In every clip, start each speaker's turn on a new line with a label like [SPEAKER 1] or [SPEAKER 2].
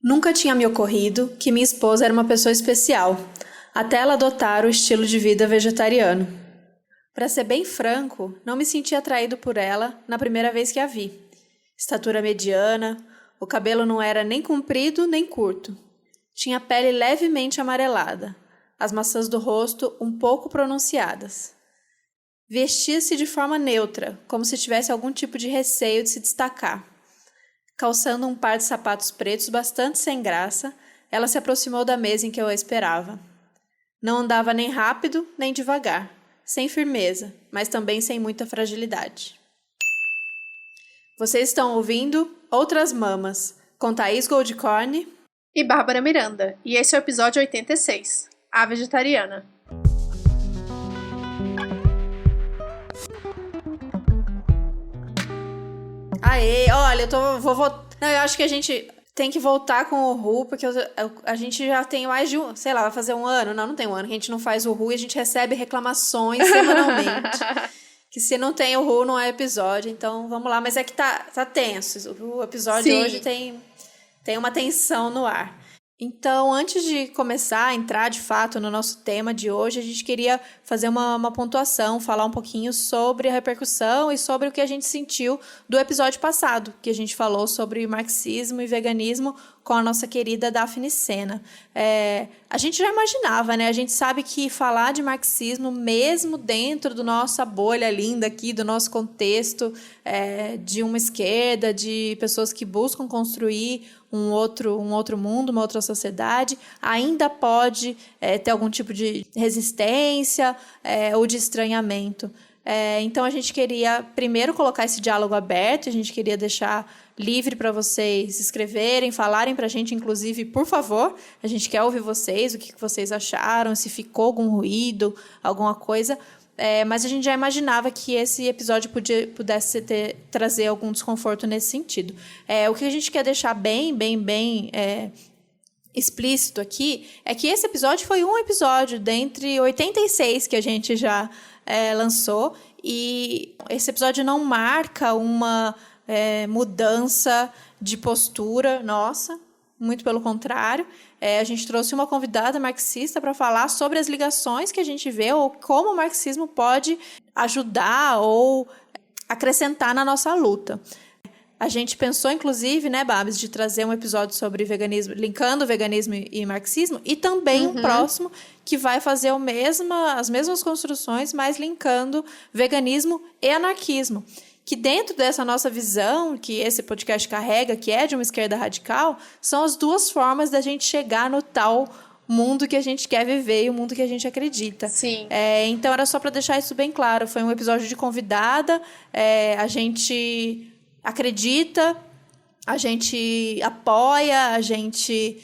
[SPEAKER 1] Nunca tinha me ocorrido que minha esposa era uma pessoa especial, até ela adotar o estilo de vida vegetariano. Para ser bem franco, não me senti atraído por ela na primeira vez que a vi. Estatura mediana, o cabelo não era nem comprido nem curto. Tinha a pele levemente amarelada, as maçãs do rosto um pouco pronunciadas. Vestia-se de forma neutra, como se tivesse algum tipo de receio de se destacar. Calçando um par de sapatos pretos bastante sem graça, ela se aproximou da mesa em que eu a esperava. Não andava nem rápido, nem devagar, sem firmeza, mas também sem muita fragilidade. Vocês estão ouvindo Outras Mamas, com Thaís Goldcorn
[SPEAKER 2] e Bárbara Miranda, e esse é o episódio 86, A Vegetariana.
[SPEAKER 1] Aê, olha, eu acho que a gente tem que voltar com o Ru, porque a gente já tem mais de vai fazer um ano? Não tem um ano que a gente não faz o Ru e a gente recebe reclamações semanalmente. Que se não tem o Ru, não é episódio, então vamos lá. Mas é que tá tenso, o episódio de hoje tem uma tensão no ar. Então, antes de começar a entrar de fato no nosso tema de hoje, a gente queria fazer uma pontuação, falar um pouquinho sobre a repercussão e sobre o que a gente sentiu do episódio passado, que a gente falou sobre marxismo e veganismo com a nossa querida Daphne Sena. A gente já imaginava, né? A gente sabe que falar de marxismo, mesmo dentro da nossa bolha linda aqui, do nosso contexto de uma esquerda, de pessoas que buscam construir um outro mundo, uma outra sociedade, ainda pode ter algum tipo de resistência ou de estranhamento. Então, a gente queria primeiro colocar esse diálogo aberto, a gente queria deixar livre para vocês escreverem, falarem para a gente, inclusive, por favor, a gente quer ouvir vocês, o que vocês acharam, se ficou algum ruído, alguma coisa. Mas a gente já imaginava que esse episódio pudesse trazer algum desconforto nesse sentido. O que a gente quer deixar bem explícito aqui é que esse episódio foi um episódio dentre 86 que a gente já lançou, e esse episódio não marca uma mudança de postura nossa, muito pelo contrário. A gente trouxe uma convidada marxista para falar sobre as ligações que a gente vê ou como o marxismo pode ajudar ou acrescentar na nossa luta. A gente pensou, inclusive, né, Babs, de trazer um episódio sobre veganismo, linkando veganismo e marxismo, e também um próximo que vai fazer as mesmas construções, mas linkando veganismo e anarquismo. Que dentro dessa nossa visão, que esse podcast carrega, que é de uma esquerda radical, são as duas formas da gente chegar no tal mundo que a gente quer viver e o mundo que a gente acredita.
[SPEAKER 2] Sim.
[SPEAKER 1] Então, era só para deixar isso bem claro. Foi um episódio de convidada, a gente acredita, a gente apoia, a gente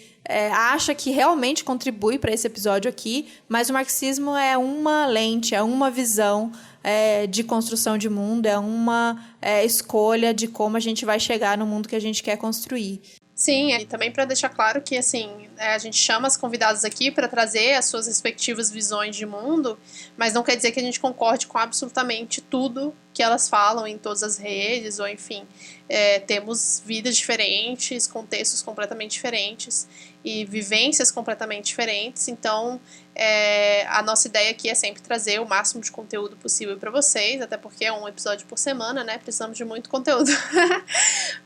[SPEAKER 1] acha que realmente contribui para esse episódio aqui, mas o marxismo é uma lente, é uma visão de construção de mundo, é uma escolha de como a gente vai chegar no mundo que a gente quer construir.
[SPEAKER 2] Sim, e também para deixar claro que assim, a gente chama as convidadas aqui para trazer as suas respectivas visões de mundo, mas não quer dizer que a gente concorde com absolutamente tudo que elas falam em todas as redes, ou enfim, temos vidas diferentes, contextos completamente diferentes e vivências completamente diferentes, então a nossa ideia aqui é sempre trazer o máximo de conteúdo possível para vocês, até porque é um episódio por semana, né? Precisamos de muito conteúdo.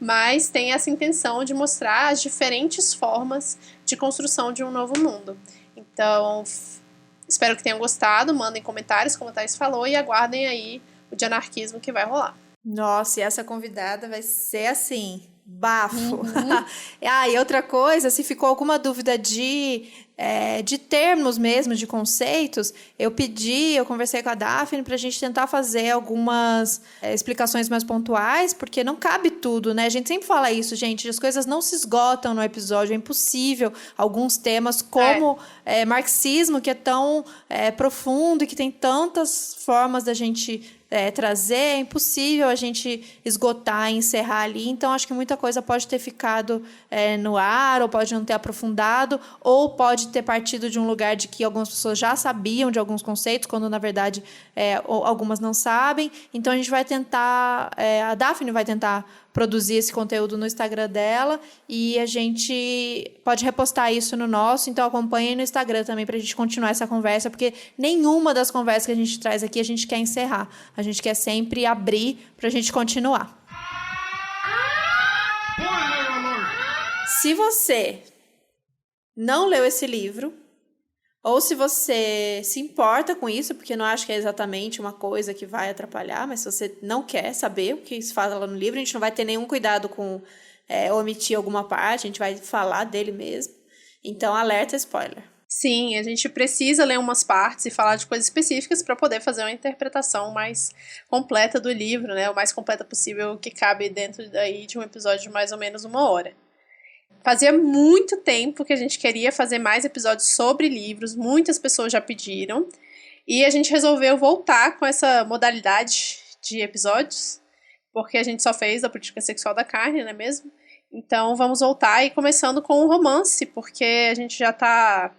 [SPEAKER 2] Mas tem essa intenção de mostrar as diferentes formas de construção de um novo mundo. Então, espero que tenham gostado, mandem comentários, como a Thaís falou, e aguardem aí o de anarquismo que vai rolar.
[SPEAKER 1] Nossa, e essa convidada vai ser assim, bafo. E outra coisa, se ficou alguma dúvida de termos mesmo, de conceitos, eu conversei com a Daphne para a gente tentar fazer algumas explicações mais pontuais, porque não cabe tudo, né? A gente sempre fala isso, gente, as coisas não se esgotam no episódio, é impossível. Alguns temas como marxismo, que é tão profundo e que tem tantas formas da gente trazer, é impossível a gente esgotar e encerrar ali, então acho que muita coisa pode ter ficado no ar, ou pode não ter aprofundado, ou pode ter partido de um lugar de que algumas pessoas já sabiam de alguns conceitos, quando na verdade algumas não sabem. Então a gente vai tentar, a Daphne vai tentar produzir esse conteúdo no Instagram dela e a gente pode repostar isso no nosso, então acompanhem no Instagram também pra gente continuar essa conversa, porque nenhuma das conversas que a gente traz aqui a gente quer encerrar, a gente quer sempre abrir pra gente continuar. Se você não leu esse livro, ou se você se importa com isso, porque não acho que é exatamente uma coisa que vai atrapalhar, mas se você não quer saber o que se fala lá no livro, a gente não vai ter nenhum cuidado com omitir alguma parte, a gente vai falar dele mesmo. Então, alerta spoiler.
[SPEAKER 2] Sim, a gente precisa ler umas partes e falar de coisas específicas para poder fazer uma interpretação mais completa do livro, né? O mais completa possível que cabe dentro daí de um episódio de mais ou menos 1 hora. Fazia muito tempo que a gente queria fazer mais episódios sobre livros, muitas pessoas já pediram, e a gente resolveu voltar com essa modalidade de episódios, porque a gente só fez a política sexual da carne, não é mesmo? Então vamos voltar e começando com um romance, porque a gente já tá...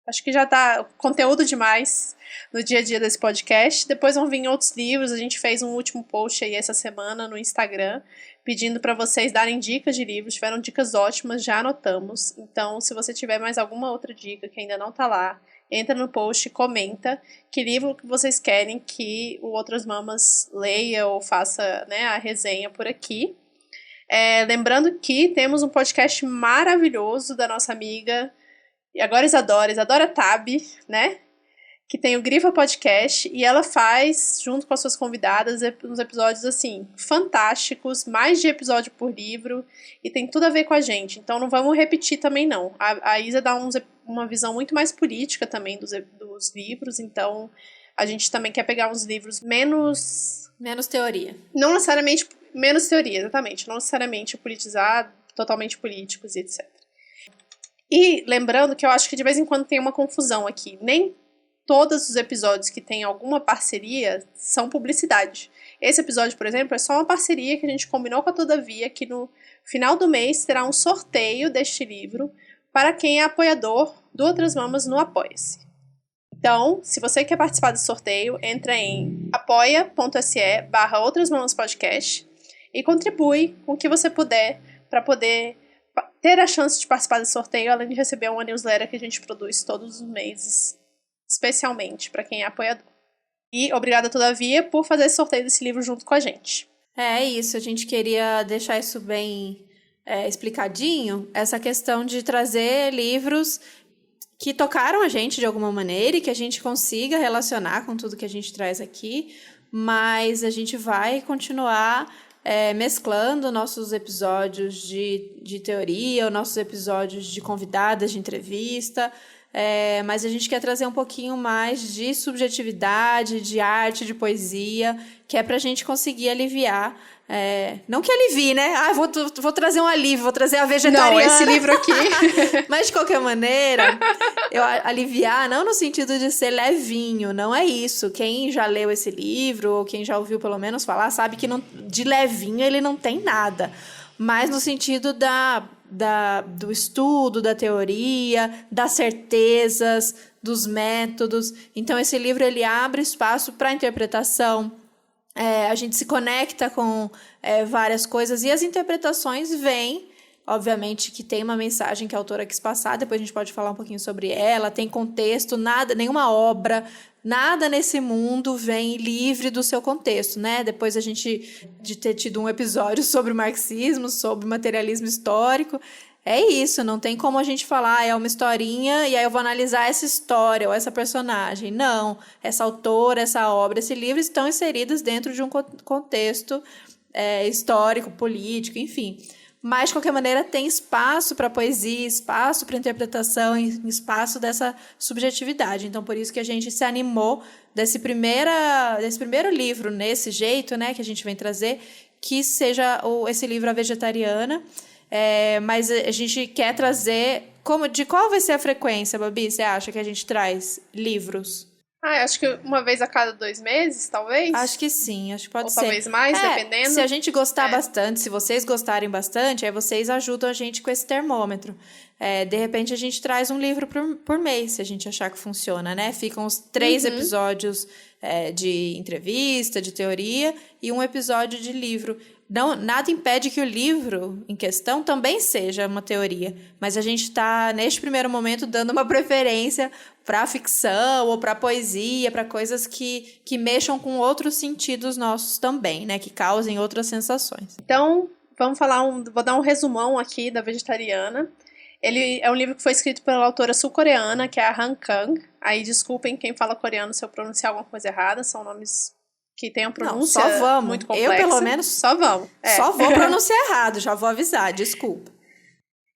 [SPEAKER 2] Acho que já tá conteúdo demais no dia a dia desse podcast. Depois vão vir outros livros. A gente fez um último post aí essa semana no Instagram, pedindo para vocês darem dicas de livros. Tiveram dicas ótimas, já anotamos. Então, se você tiver mais alguma outra dica que ainda não tá lá, entra no post e comenta que livro que vocês querem que o Outras Mamas leia ou faça, né, a resenha por aqui. Lembrando que temos um podcast maravilhoso da nossa amiga... E agora Isadora Tabi, né? Que tem o Grifa Podcast. E ela faz, junto com as suas convidadas, uns episódios, assim, fantásticos. Mais de episódio por livro. E tem tudo a ver com a gente. Então não vamos repetir também, não. A Isa dá uma visão muito mais política também dos livros. Então a gente também quer pegar uns livros menos...
[SPEAKER 1] Menos teoria.
[SPEAKER 2] Não necessariamente... Menos teoria, exatamente. Não necessariamente politizado, totalmente políticos e etc. E lembrando que eu acho que de vez em quando tem uma confusão aqui. Nem todos os episódios que tem alguma parceria são publicidade. Esse episódio, por exemplo, é só uma parceria que a gente combinou com a Todavia, que no final do mês terá um sorteio deste livro para quem é apoiador do Outras Mamas no Apoia-se. Então, se você quer participar desse sorteio, entra em apoia.se/outrasmamaspodcast e contribui com o que você puder para poder ter a chance de participar desse sorteio, além de receber uma newsletter que a gente produz todos os meses, especialmente para quem é apoiador. E obrigada, Todavia, por fazer esse sorteio desse livro junto com a gente.
[SPEAKER 1] É isso, a gente queria deixar isso bem explicadinho, essa questão de trazer livros que tocaram a gente de alguma maneira e que a gente consiga relacionar com tudo que a gente traz aqui, mas a gente vai continuar... mesclando nossos episódios de teoria, ou nossos episódios de convidadas de entrevista, mas a gente quer trazer um pouquinho mais de subjetividade, de arte, de poesia, que é pra gente conseguir aliviar. Não que alivie, né? Vou trazer um alívio, vou trazer a vegetariana.
[SPEAKER 2] Não, esse livro aqui...
[SPEAKER 1] Mas, de qualquer maneira, aliviar, não no sentido de ser levinho, não é isso. Quem já leu esse livro, ou quem já ouviu pelo menos falar, sabe que de levinho ele não tem nada. Mas no sentido do estudo, da teoria, das certezas, dos métodos. Então, esse livro ele abre espaço para interpretação. A gente se conecta com várias coisas e as interpretações vêm, obviamente que tem uma mensagem que a autora quis passar, depois a gente pode falar um pouquinho sobre ela, tem contexto, nada, nenhuma obra, nada nesse mundo vem livre do seu contexto, né? Depois de ter tido um episódio sobre o marxismo, sobre o materialismo histórico, é isso, não tem como a gente falar, é uma historinha e aí eu vou analisar essa história ou essa personagem. Não, essa autora, essa obra, esse livro estão inseridos dentro de um contexto histórico, político, enfim. Mas, de qualquer maneira, tem espaço para poesia, espaço para interpretação, espaço dessa subjetividade. Então, por isso que a gente se animou desse primeiro livro, nesse jeito, né, que a gente vem trazer, que seja esse livro A Vegetariana. Mas a gente quer trazer... De qual vai ser a frequência, Babi, você acha que a gente traz livros?
[SPEAKER 2] Acho que uma vez a cada 2 meses, talvez?
[SPEAKER 1] Acho que sim, acho que pode ser.
[SPEAKER 2] Ou talvez mais, dependendo.
[SPEAKER 1] Se a gente gostar bastante, se vocês gostarem bastante, aí vocês ajudam a gente com esse termômetro. De repente a gente traz um livro por mês, se a gente achar que funciona, né? Ficam os 3 episódios de entrevista, de teoria, e um episódio de livro. Não, nada impede que o livro em questão também seja uma teoria, mas a gente está, neste primeiro momento, dando uma preferência para ficção ou para poesia, para coisas que mexam com outros sentidos nossos também, né? Que causem outras sensações.
[SPEAKER 2] Então, vou dar um resumão aqui da Vegetariana. Ele é um livro que foi escrito pela autora sul-coreana, que é a Han Kang. Aí, desculpem quem fala coreano se eu pronunciar alguma coisa errada, são nomes que tem a pronúncia muito complexa.
[SPEAKER 1] Eu, pelo menos,
[SPEAKER 2] só vamos.
[SPEAKER 1] Só vou pronunciar errado, já vou avisar, desculpa.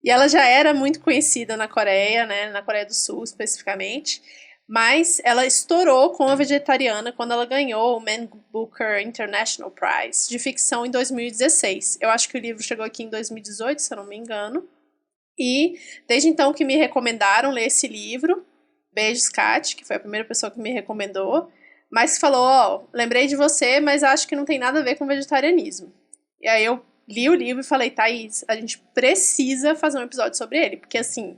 [SPEAKER 2] E ela já era muito conhecida na Coreia, né, na Coreia do Sul especificamente, mas ela estourou com a Vegetariana quando ela ganhou o Man Booker International Prize de ficção em 2016. Eu acho que o livro chegou aqui em 2018, se eu não me engano. E desde então que me recomendaram ler esse livro, beijos, Kat, que foi a primeira pessoa que me recomendou, mas falou, lembrei de você, mas acho que não tem nada a ver com vegetarianismo. E aí eu li o livro e falei, Thaís, a gente precisa fazer um episódio sobre ele, porque assim,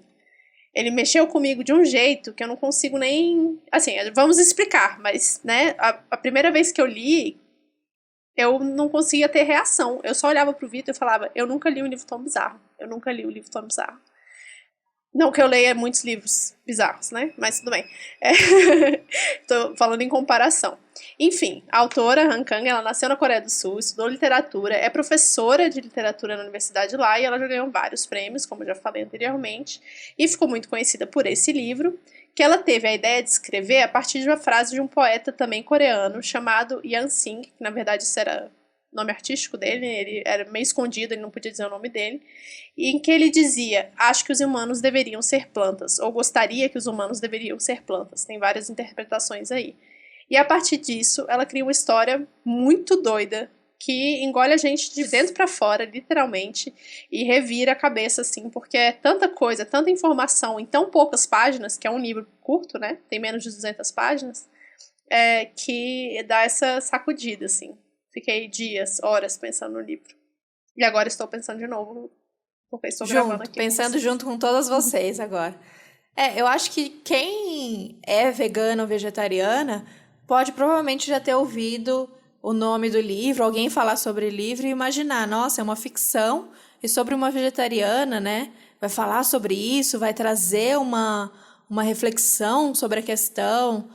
[SPEAKER 2] ele mexeu comigo de um jeito que eu não consigo nem... Assim, vamos explicar, mas, né, a primeira vez que eu li, eu não conseguia ter reação. Eu só olhava pro Vitor e falava, eu nunca li um livro tão bizarro. Eu nunca li um livro tão bizarro. Não que eu leia muitos livros bizarros, né? Mas tudo bem. Tô falando em comparação. Enfim, a autora Han Kang, ela nasceu na Coreia do Sul, estudou literatura, é professora de literatura na universidade lá e ela já ganhou vários prêmios, como eu já falei anteriormente, e ficou muito conhecida por esse livro, que ela teve a ideia de escrever a partir de uma frase de um poeta também coreano chamado Yan Sing, que na verdade isso era o nome artístico dele, ele era meio escondido, ele não podia dizer o nome dele, em que ele dizia, acho que os humanos deveriam ser plantas, ou gostaria que os humanos deveriam ser plantas. Tem várias interpretações aí. E a partir disso, ela cria uma história muito doida, que engole a gente de dentro pra fora, literalmente, e revira a cabeça, assim, porque é tanta coisa, tanta informação em tão poucas páginas, que é um livro curto, né, tem menos de 200 páginas, que dá essa sacudida, assim. Fiquei dias, horas pensando no livro. E agora estou pensando de novo, porque estou gravando aqui.
[SPEAKER 1] Pensando junto com todas vocês agora. Eu acho que quem é vegano ou vegetariana pode provavelmente já ter ouvido o nome do livro, alguém falar sobre o livro e imaginar, nossa, é uma ficção e sobre uma vegetariana, né? Vai falar sobre isso, vai trazer uma reflexão sobre a questão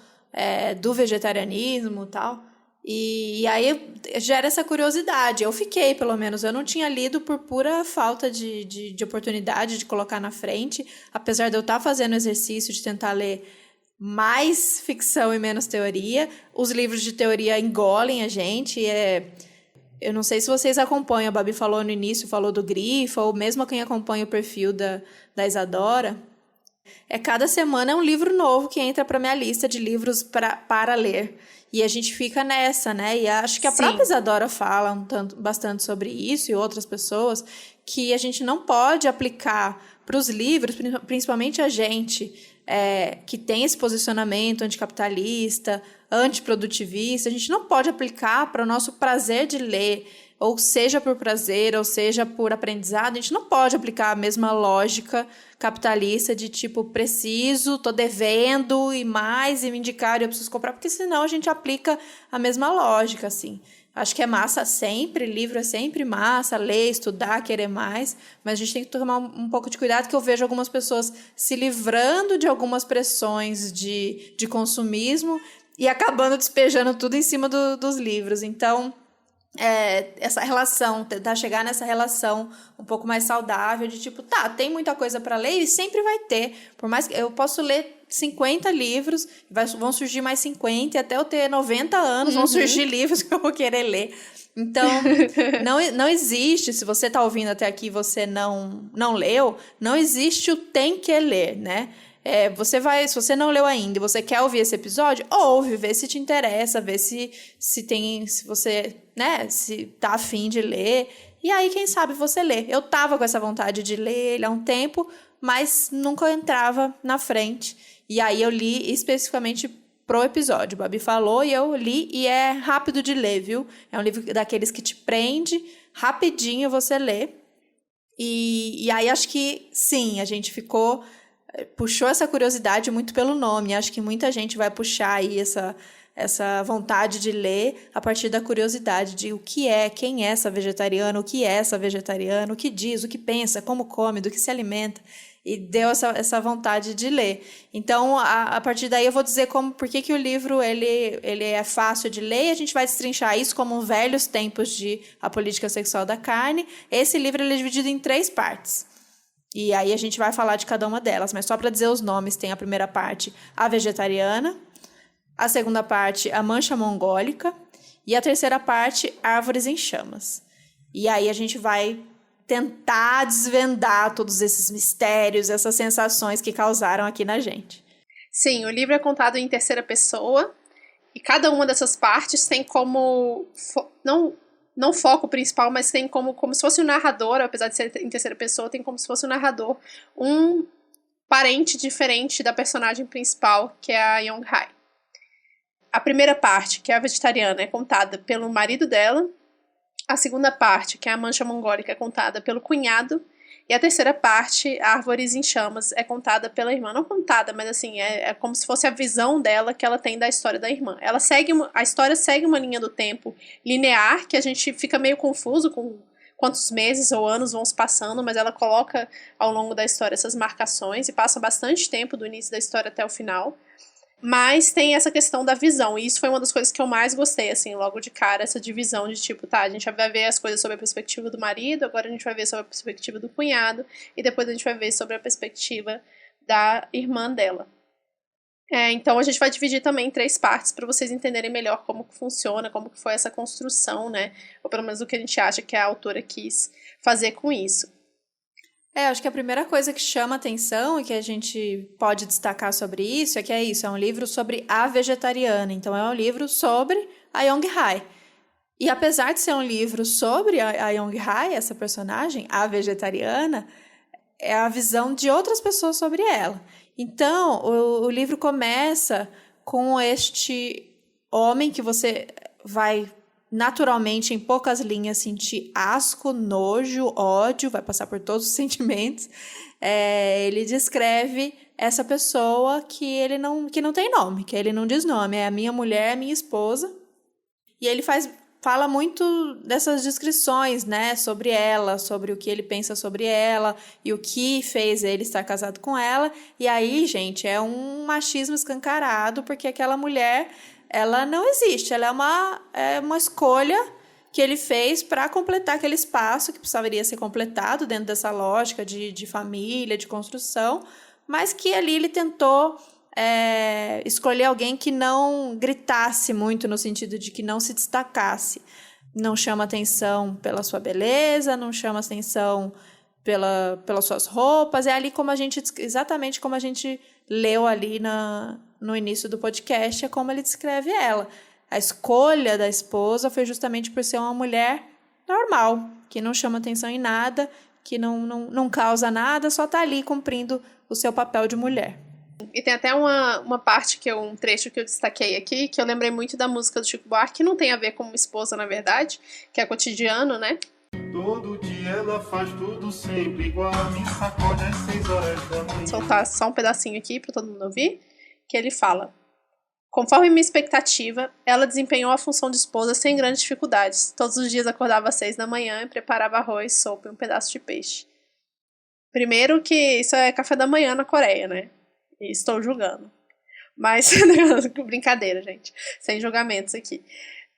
[SPEAKER 1] do vegetarianismo e tal. E aí gera essa curiosidade. Eu fiquei, pelo menos. Eu não tinha lido por pura falta de oportunidade de colocar na frente. Apesar de eu estar fazendo o exercício de tentar ler mais ficção e menos teoria. Os livros de teoria engolem a gente. Eu não sei se vocês acompanham. A Babi falou no início, falou do Grifo, ou mesmo quem acompanha o perfil da Isadora. Cada semana é um livro novo que entra para minha lista de livros para ler. E a gente fica nessa, né? E acho que a própria Isadora fala bastante sobre isso e outras pessoas, que a gente não pode aplicar para os livros, principalmente a gente que tem esse posicionamento anticapitalista, antiprodutivista, a gente não pode aplicar para o nosso prazer de ler, ou seja por prazer, ou seja por aprendizado, a gente não pode aplicar a mesma lógica capitalista de tipo, preciso, tô devendo e mais, e me indicaram, eu preciso comprar, porque senão a gente aplica a mesma lógica, assim. Acho que é massa sempre, livro é sempre massa, ler, estudar, querer mais, mas a gente tem que tomar um pouco de cuidado, que eu vejo algumas pessoas se livrando de algumas pressões de consumismo e acabando despejando tudo em cima dos livros. Então, essa relação, tentar chegar nessa relação um pouco mais saudável de tipo, tem muita coisa para ler e sempre vai ter, por mais que eu posso ler 50 livros, vão surgir mais 50 e até eu ter 90 anos vão surgir livros que eu vou querer ler. Então, não existe, se você está ouvindo até aqui e você não leu, não existe o tem que ler, né? Se você não leu ainda e você quer ouvir esse episódio, ouve, vê se te interessa, vê se você, né, se tá afim de ler. E aí, quem sabe você lê. Eu tava com essa vontade de ler ele há um tempo, mas nunca entrava na frente. E aí eu li especificamente pro episódio. O Babi falou e eu li, e é rápido de ler, viu? É um livro daqueles que te prende, rapidinho você lê. E aí acho que, sim, a gente puxou essa curiosidade muito pelo nome. Acho que muita gente vai puxar aí essa vontade de ler a partir da curiosidade de o que é, quem é essa vegetariana, o que é essa vegetariana, o que diz, o que pensa, como come, do que se alimenta. E deu essa vontade de ler. Então, a partir daí eu vou dizer por que o livro ele é fácil de ler, e a gente vai destrinchar isso como Velhos Tempos de A Política Sexual da Carne. Esse livro ele é dividido em 3 partes. E aí a gente vai falar de cada uma delas, mas só para dizer os nomes, tem a primeira parte, A Vegetariana, a segunda parte, A Mancha Mongólica, e a terceira parte, Árvores em Chamas. E aí a gente vai tentar desvendar todos esses mistérios, essas sensações que causaram aqui na gente.
[SPEAKER 2] Sim, o livro é contado em terceira pessoa, e cada uma dessas partes tem como... Não foco principal, mas tem como se fosse um narrador, apesar de ser em terceira pessoa, tem como se fosse um narrador, um parente diferente da personagem principal, que é a Young-hae. A primeira parte, que é a vegetariana, é contada pelo marido dela. A segunda parte, que é a Mancha Mongólica, é contada pelo cunhado. E a terceira parte, Árvores em Chamas, é contada pela irmã. Não contada, mas assim, é como se fosse a visão dela que ela tem da história da irmã. A história segue uma linha do tempo linear, que a gente fica meio confuso com quantos meses ou anos vão se passando, mas ela coloca ao longo da história essas marcações e passa bastante tempo do início da história até o final. Mas tem essa questão da visão, e isso foi uma das coisas que eu mais gostei, assim, logo de cara, essa divisão de tipo, tá, a gente vai ver as coisas sob a perspectiva do marido, agora a gente vai ver sobre a perspectiva do cunhado, e depois a gente vai ver sobre a perspectiva da irmã dela. Então a gente vai dividir também em 3 partes para vocês entenderem melhor como que funciona, como que foi essa construção, né, ou pelo menos o que a gente acha que a autora quis fazer com isso.
[SPEAKER 1] Acho que a primeira coisa que chama atenção e que a gente pode destacar sobre isso é um livro sobre a vegetariana. Então, é um livro sobre a Young-hae. E apesar de ser um livro sobre a Young-hae, essa personagem, a vegetariana, é a visão de outras pessoas sobre ela. Então, o livro começa com este homem que você vai naturalmente, em poucas linhas, sentir asco, nojo, ódio, vai passar por todos os sentimentos. Ele descreve essa pessoa que não tem nome, que ele não diz nome, é a minha mulher, a minha esposa. E ele fala muito dessas descrições, né, sobre ela, sobre o que ele pensa sobre ela e o que fez ele estar casado com ela. E aí, gente, é um machismo escancarado, porque aquela mulher, ela não existe, ela é uma escolha que ele fez para completar aquele espaço que precisaria ser completado dentro dessa lógica de família, de construção, mas que ali ele tentou escolher alguém que não gritasse muito, no sentido de que não se destacasse. Não chama atenção pela sua beleza, não chama atenção pelas suas roupas. É ali exatamente como a gente leu ali no início do podcast, é como ele descreve ela. A escolha da esposa foi justamente por ser uma mulher normal, que não chama atenção em nada, que não causa nada, só está ali cumprindo o seu papel de mulher.
[SPEAKER 2] E tem até uma parte, um trecho que eu destaquei aqui, que eu lembrei muito da música do Chico Buarque, que não tem a ver com uma esposa, na verdade, que é cotidiano, né?
[SPEAKER 3] Todo dia ela faz tudo sempre igual, me sacode às 6 horas da manhã.
[SPEAKER 2] Vou soltar só um pedacinho aqui para todo mundo ouvir, que ele fala: conforme minha expectativa, ela desempenhou a função de esposa sem grandes dificuldades. Todos os dias acordava às 6 da manhã e preparava arroz, sopa e um pedaço de peixe. Primeiro que isso é café da manhã na Coreia, né? E estou julgando. Mas, brincadeira, gente. Sem julgamentos aqui.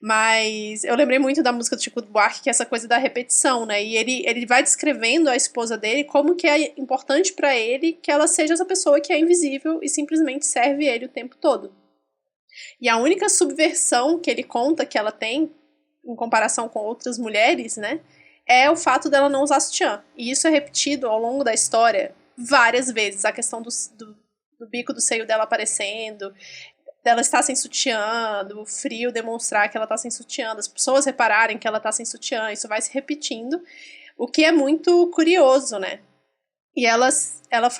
[SPEAKER 2] Mas eu lembrei muito da música do Chico Buarque, que é essa coisa da repetição, né? E ele vai descrevendo a esposa dele como que é importante pra ele que ela seja essa pessoa que é invisível e simplesmente serve ele o tempo todo. E a única subversão que ele conta que ela tem, em comparação com outras mulheres, né? É o fato dela não usar sutiã. E isso é repetido ao longo da história várias vezes. A questão do bico do seio dela aparecendo, dela estar sem sutiã, do frio demonstrar que ela está sem sutiã, das pessoas repararem que ela está sem sutiã, isso vai se repetindo, o que é muito curioso, né? E ele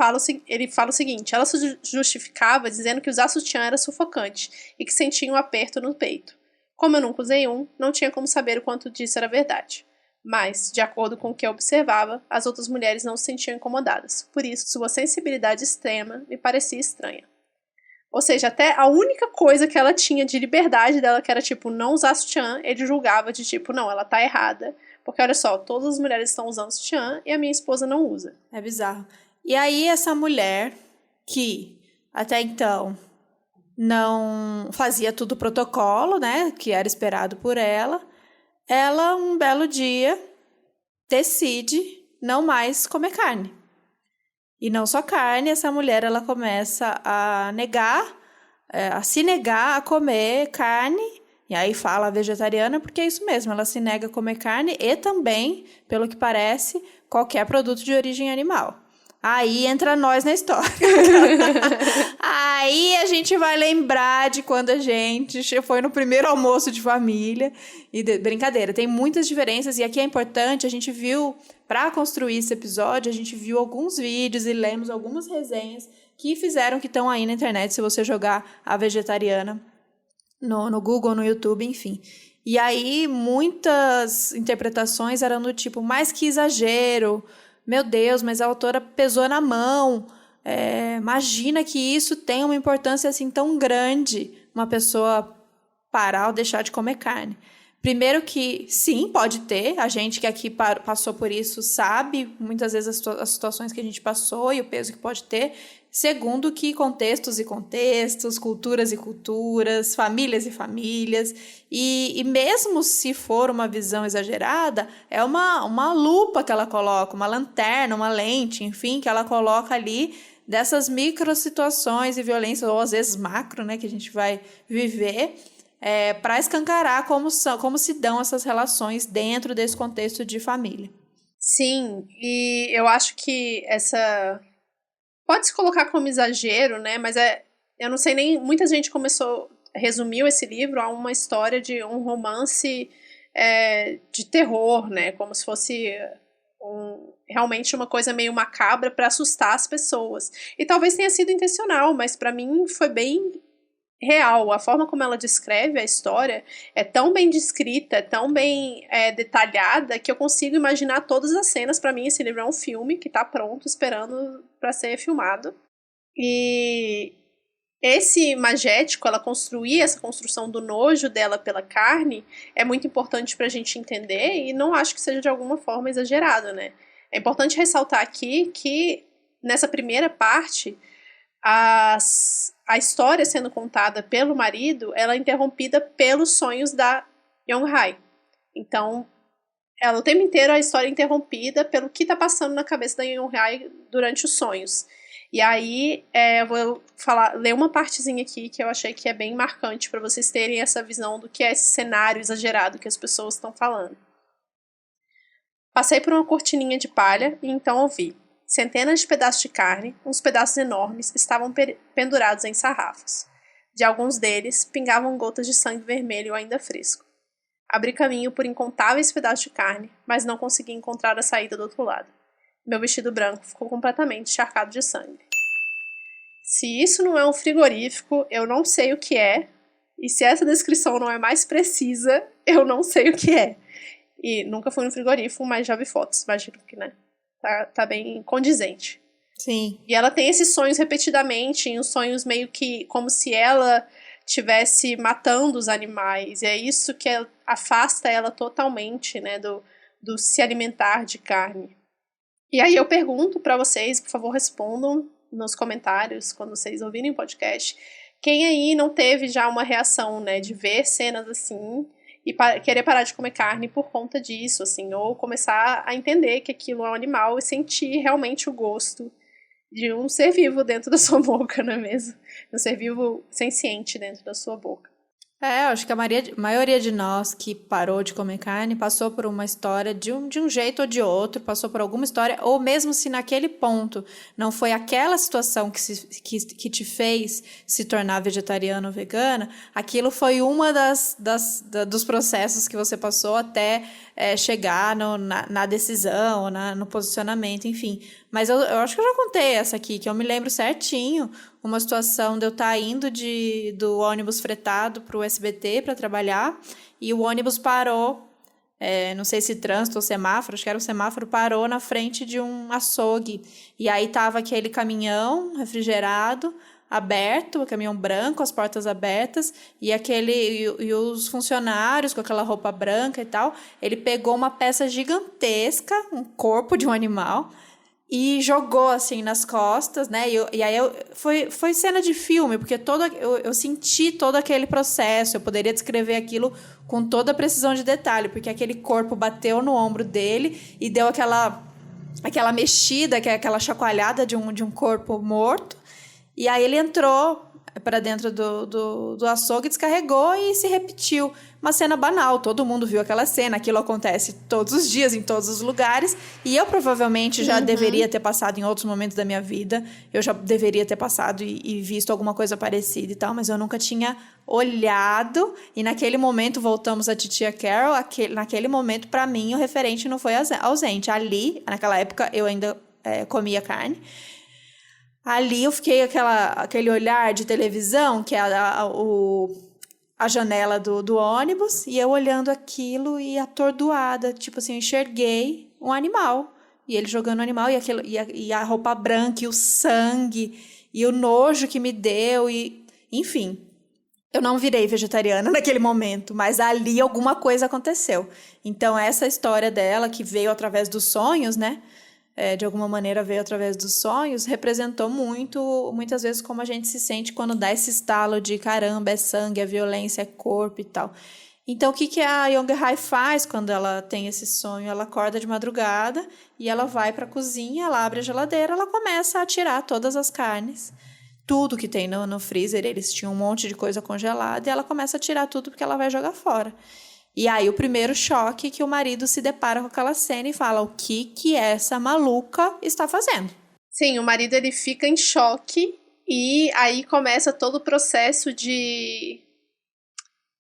[SPEAKER 2] fala o seguinte: ela se justificava dizendo que usar sutiã era sufocante e que sentia um aperto no peito. Como eu nunca usei não tinha como saber o quanto disso era verdade. Mas, de acordo com o que eu observava, as outras mulheres não se sentiam incomodadas. Por isso, sua sensibilidade extrema me parecia estranha. Ou seja, até a única coisa que ela tinha de liberdade dela, que era tipo, não usar sutiã, ele julgava de tipo, não, ela tá errada. Porque olha só, todas as mulheres estão usando sutiã e a minha esposa não usa.
[SPEAKER 1] É bizarro. E aí essa mulher, que até então não fazia tudo protocolo, né, que era esperado por ela, um belo dia, decide não mais comer carne. E não só carne, essa mulher, ela começa a se negar a comer carne, e aí fala vegetariana, porque é isso mesmo, ela se nega a comer carne e também, pelo que parece, qualquer produto de origem animal. Aí entra nós na história. Aí a gente vai lembrar de quando a gente foi no primeiro almoço de família. Brincadeira, tem muitas diferenças e aqui é importante, a gente viu, para construir esse episódio, a gente viu alguns vídeos e lemos algumas resenhas que fizeram, que estão aí na internet, se você jogar a vegetariana no Google, no YouTube, enfim. E aí muitas interpretações eram do tipo, mais que exagero, meu Deus, mas a autora pesou na mão. Imagina que isso tem uma importância assim tão grande, uma pessoa parar ou deixar de comer carne. Primeiro que, sim, pode ter. A gente que aqui passou por isso sabe muitas vezes as situações que a gente passou e o peso que pode ter. Segundo que contextos e contextos, culturas e culturas, famílias e famílias. E mesmo se for uma visão exagerada, é uma lupa que ela coloca, uma lanterna, uma lente, enfim, que ela coloca ali dessas micro situações e violências, ou às vezes macro, né, que a gente vai viver, para escancarar como se dão essas relações dentro desse contexto de família.
[SPEAKER 2] Sim, e eu acho que essa... Pode se colocar como exagero, né? Mas eu não sei nem... Muita gente resumiu esse livro a uma história de um romance de terror, né? Como se fosse realmente uma coisa meio macabra para assustar as pessoas. E talvez tenha sido intencional, mas para mim foi bem real. A forma como ela descreve a história é tão bem descrita, é tão bem detalhada, que eu consigo imaginar todas as cenas. Para mim, esse livro é um filme que tá pronto, esperando para ser filmado. E esse magético, ela construir essa construção do nojo dela pela carne, é muito importante pra gente entender, e não acho que seja de alguma forma exagerado, né? É importante ressaltar aqui que, nessa primeira parte, a história sendo contada pelo marido, ela é interrompida pelos sonhos da Yeon-hae. Então, o tempo inteiro a história é interrompida pelo que está passando na cabeça da Yeon-hae durante os sonhos. E aí, eu vou ler uma partezinha aqui que eu achei que é bem marcante para vocês terem essa visão do que é esse cenário exagerado que as pessoas estão falando. Passei por uma cortininha de palha e então ouvi. Centenas de pedaços de carne, uns pedaços enormes, estavam pendurados em sarrafos. De alguns deles, pingavam gotas de sangue vermelho ainda fresco. Abri caminho por incontáveis pedaços de carne, mas não consegui encontrar a saída do outro lado. Meu vestido branco ficou completamente encharcado de sangue. Se isso não é um frigorífico, eu não sei o que é. E se essa descrição não é mais precisa, eu não sei o que é. E nunca fui no frigorífico, mas já vi fotos, imagino que, né? Tá bem condizente.
[SPEAKER 1] Sim.
[SPEAKER 2] E ela tem esses sonhos repetidamente, e uns sonhos meio que como se ela estivesse matando os animais. E é isso que afasta ela totalmente, né, do se alimentar de carne. E aí eu pergunto pra vocês, por favor, respondam nos comentários, quando vocês ouvirem o podcast, quem aí não teve já uma reação, né, de ver cenas assim e querer parar de comer carne por conta disso, assim, ou começar a entender que aquilo é um animal e sentir realmente o gosto de um ser vivo dentro da sua boca, não é mesmo? Um ser vivo senciente dentro da sua boca.
[SPEAKER 1] Eu acho que a maioria de nós que parou de comer carne passou por uma história de um jeito ou de outro, passou por alguma história, ou mesmo se naquele ponto não foi aquela situação que te fez se tornar vegetariano ou vegana, aquilo foi uma dos processos que você passou até chegar na decisão, no posicionamento, enfim. Mas eu acho que eu já contei essa aqui, que eu me lembro certinho, uma situação de eu estar indo do ônibus fretado para o SBT para trabalhar, e o ônibus parou não sei se trânsito ou semáforo, acho que era um semáforo, parou na frente de um açougue. E aí tava aquele caminhão refrigerado, aberto, o caminhão branco, as portas abertas, e os funcionários com aquela roupa branca e tal. Ele pegou uma peça gigantesca, um corpo de um animal, e jogou assim nas costas, né? E aí foi cena de filme, porque eu senti todo aquele processo, eu poderia descrever aquilo com toda a precisão de detalhe, porque aquele corpo bateu no ombro dele e deu aquela mexida, que é aquela chacoalhada de um corpo morto. E aí ele entrou para dentro do açougue, descarregou e se repetiu. Uma cena banal, todo mundo viu aquela cena, aquilo acontece todos os dias, em todos os lugares, e eu provavelmente já deveria ter passado em outros momentos da minha vida, eu já deveria ter passado e visto alguma coisa parecida e tal, mas eu nunca tinha olhado, e naquele momento, voltamos a Titia Carol, naquele momento, para mim, o referente não foi ausente. Ali, naquela época, eu ainda comia carne. Ali eu fiquei aquele olhar de televisão, que é a janela do ônibus, e eu olhando aquilo e atordoada, tipo assim, eu enxerguei um animal, e ele jogando o animal, e a roupa branca, e o sangue, e o nojo que me deu, e enfim, eu não virei vegetariana naquele momento, mas ali alguma coisa aconteceu. Então essa história dela, que veio através dos sonhos, né, de alguma maneira veio através dos sonhos, representou muitas vezes como a gente se sente quando dá esse estalo de caramba, é sangue, é violência, é corpo e tal. Então, o que a Young-Hae faz quando ela tem esse sonho? Ela acorda de madrugada e ela vai para a cozinha, ela abre a geladeira, ela começa a tirar todas as carnes, tudo que tem no freezer, eles tinham um monte de coisa congelada, e ela começa a tirar tudo porque ela vai jogar fora. E aí o primeiro choque que o marido se depara com aquela cena e fala, o que essa maluca está fazendo?
[SPEAKER 2] Sim, o marido ele fica em choque e aí começa todo o processo de...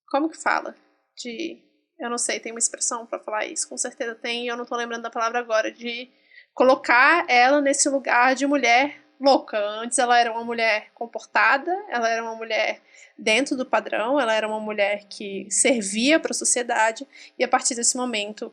[SPEAKER 2] Como que fala? Eu não sei, tem uma expressão pra falar isso, com certeza tem, eu não tô lembrando da palavra agora, de colocar ela nesse lugar de mulher louca. Antes ela era uma mulher comportada, ela era uma mulher dentro do padrão, ela era uma mulher que servia para a sociedade, e a partir desse momento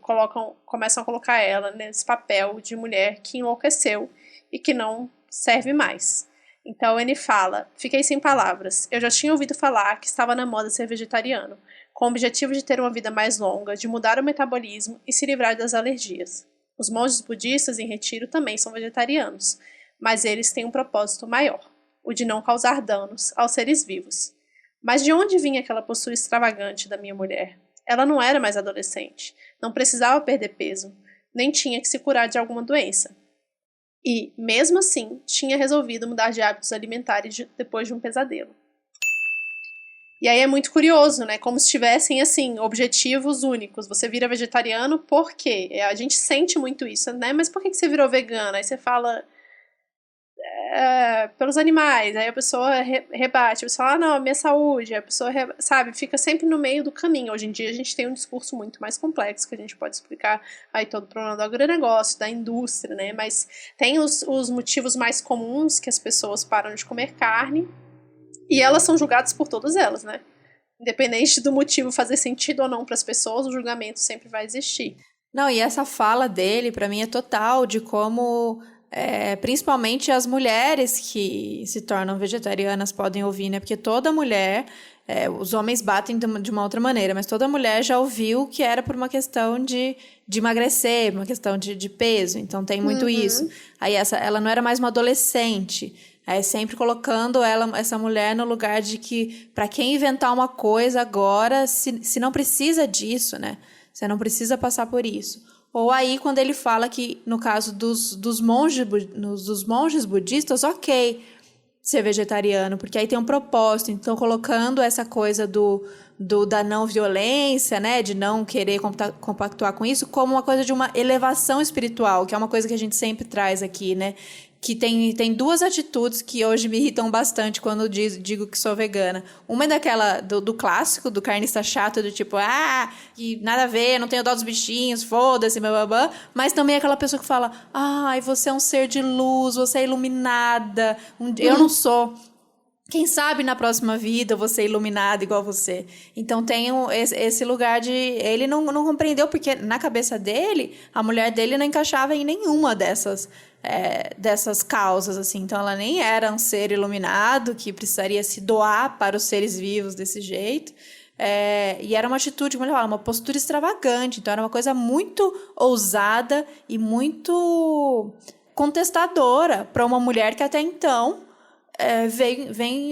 [SPEAKER 2] começam a colocar ela nesse papel de mulher que enlouqueceu e que não serve mais. Então ele fala, fiquei sem palavras, eu já tinha ouvido falar que estava na moda ser vegetariano, com o objetivo de ter uma vida mais longa, de mudar o metabolismo e se livrar das alergias. Os monges budistas em retiro também são vegetarianos, mas eles têm um propósito maior, o de não causar danos aos seres vivos. Mas de onde vinha aquela postura extravagante da minha mulher? Ela não era mais adolescente, não precisava perder peso, nem tinha que se curar de alguma doença. E, mesmo assim, tinha resolvido mudar de hábitos alimentares depois de um pesadelo. E aí é muito curioso, né? Como se tivessem, assim, objetivos únicos. Você vira vegetariano por quê? A gente sente muito isso, né? Mas por que você virou vegana? Aí você fala... pelos animais, aí a pessoa rebate, a pessoa fala, não, a minha saúde, a pessoa, sabe, fica sempre no meio do caminho. Hoje em dia a gente tem um discurso muito mais complexo, que a gente pode explicar aí todo o problema do agronegócio, da indústria, né, mas tem os motivos mais comuns que as pessoas param de comer carne, e elas são julgadas por todas elas, né, independente do motivo fazer sentido ou não para as pessoas, o julgamento sempre vai existir.
[SPEAKER 1] Não, e essa fala dele, pra mim, é total de como... principalmente as mulheres que se tornam vegetarianas podem ouvir, né? Porque toda mulher, os homens batem de uma outra maneira, mas toda mulher já ouviu que era por uma questão de emagrecer, uma questão de peso, então tem muito isso. Aí ela não era mais uma adolescente, sempre colocando essa mulher no lugar de que, para quem inventar uma coisa agora, se não precisa disso, né? Você não precisa passar por isso. Ou aí, quando ele fala que, no caso dos monges budistas, ok, ser vegetariano, porque aí tem um propósito. Então, colocando essa coisa da não violência, né, de não querer compactuar com isso, como uma coisa de uma elevação espiritual, que é uma coisa que a gente sempre traz aqui, né? Que tem duas atitudes que hoje me irritam bastante quando eu digo que sou vegana. Uma é daquela do clássico, do carnista chato, do tipo, que nada a ver, não tenho dó dos bichinhos, foda-se, blá. Mas também é aquela pessoa que fala, você é um ser de luz, você é iluminada, eu não sou. quem sabe na próxima vida eu vou ser iluminado igual você. Então tem esse lugar de... Ele não compreendeu, porque na cabeça dele, a mulher dele não encaixava em nenhuma dessas causas, assim. Então ela nem era um ser iluminado que precisaria se doar para os seres vivos desse jeito. E era uma atitude, como ele fala, uma postura extravagante. Então era uma coisa muito ousada e muito contestadora para uma mulher que até então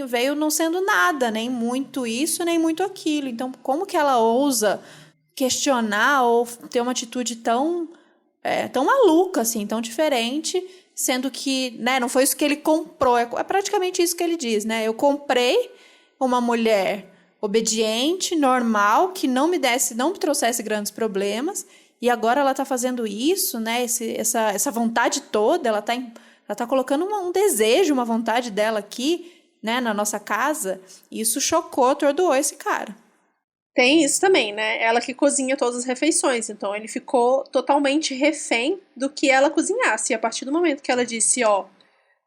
[SPEAKER 1] veio não sendo nada, nem muito isso, nem muito aquilo. Então, como que ela ousa questionar ou ter uma atitude tão maluca, assim, tão diferente, sendo que, né, não foi isso que ele comprou. É praticamente isso que ele diz, né? Eu comprei uma mulher obediente, normal, que não me trouxesse grandes problemas, e agora ela está fazendo isso, né? Essa vontade toda, ela tá colocando um desejo, uma vontade dela aqui, né, na nossa casa, e isso chocou, atordoou esse cara.
[SPEAKER 2] Tem isso também, né? Ela que cozinha todas as refeições, então ele ficou totalmente refém do que ela cozinhasse. E a partir do momento que ela disse, ó,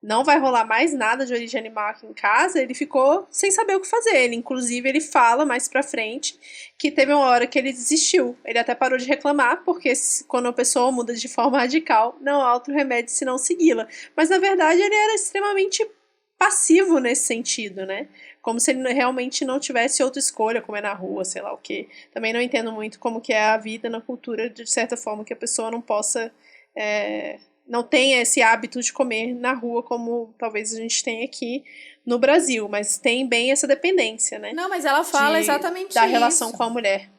[SPEAKER 2] não vai rolar mais nada de origem animal aqui em casa, ele ficou sem saber o que fazer. Inclusive, ele fala mais pra frente que teve uma hora que ele desistiu. Ele até parou de reclamar, porque quando a pessoa muda de forma radical, não há outro remédio senão segui-la. Mas, na verdade, ele era extremamente passivo nesse sentido, né? Como se ele realmente não tivesse outra escolha, comer na rua, sei lá o quê. Também não entendo muito como que é a vida na cultura, de certa forma, que a pessoa não possa... não tenha esse hábito de comer na rua como talvez a gente tenha aqui no Brasil, mas tem bem essa dependência, né?
[SPEAKER 1] Não, mas ela fala exatamente
[SPEAKER 2] da
[SPEAKER 1] isso.
[SPEAKER 2] relação com a mulher.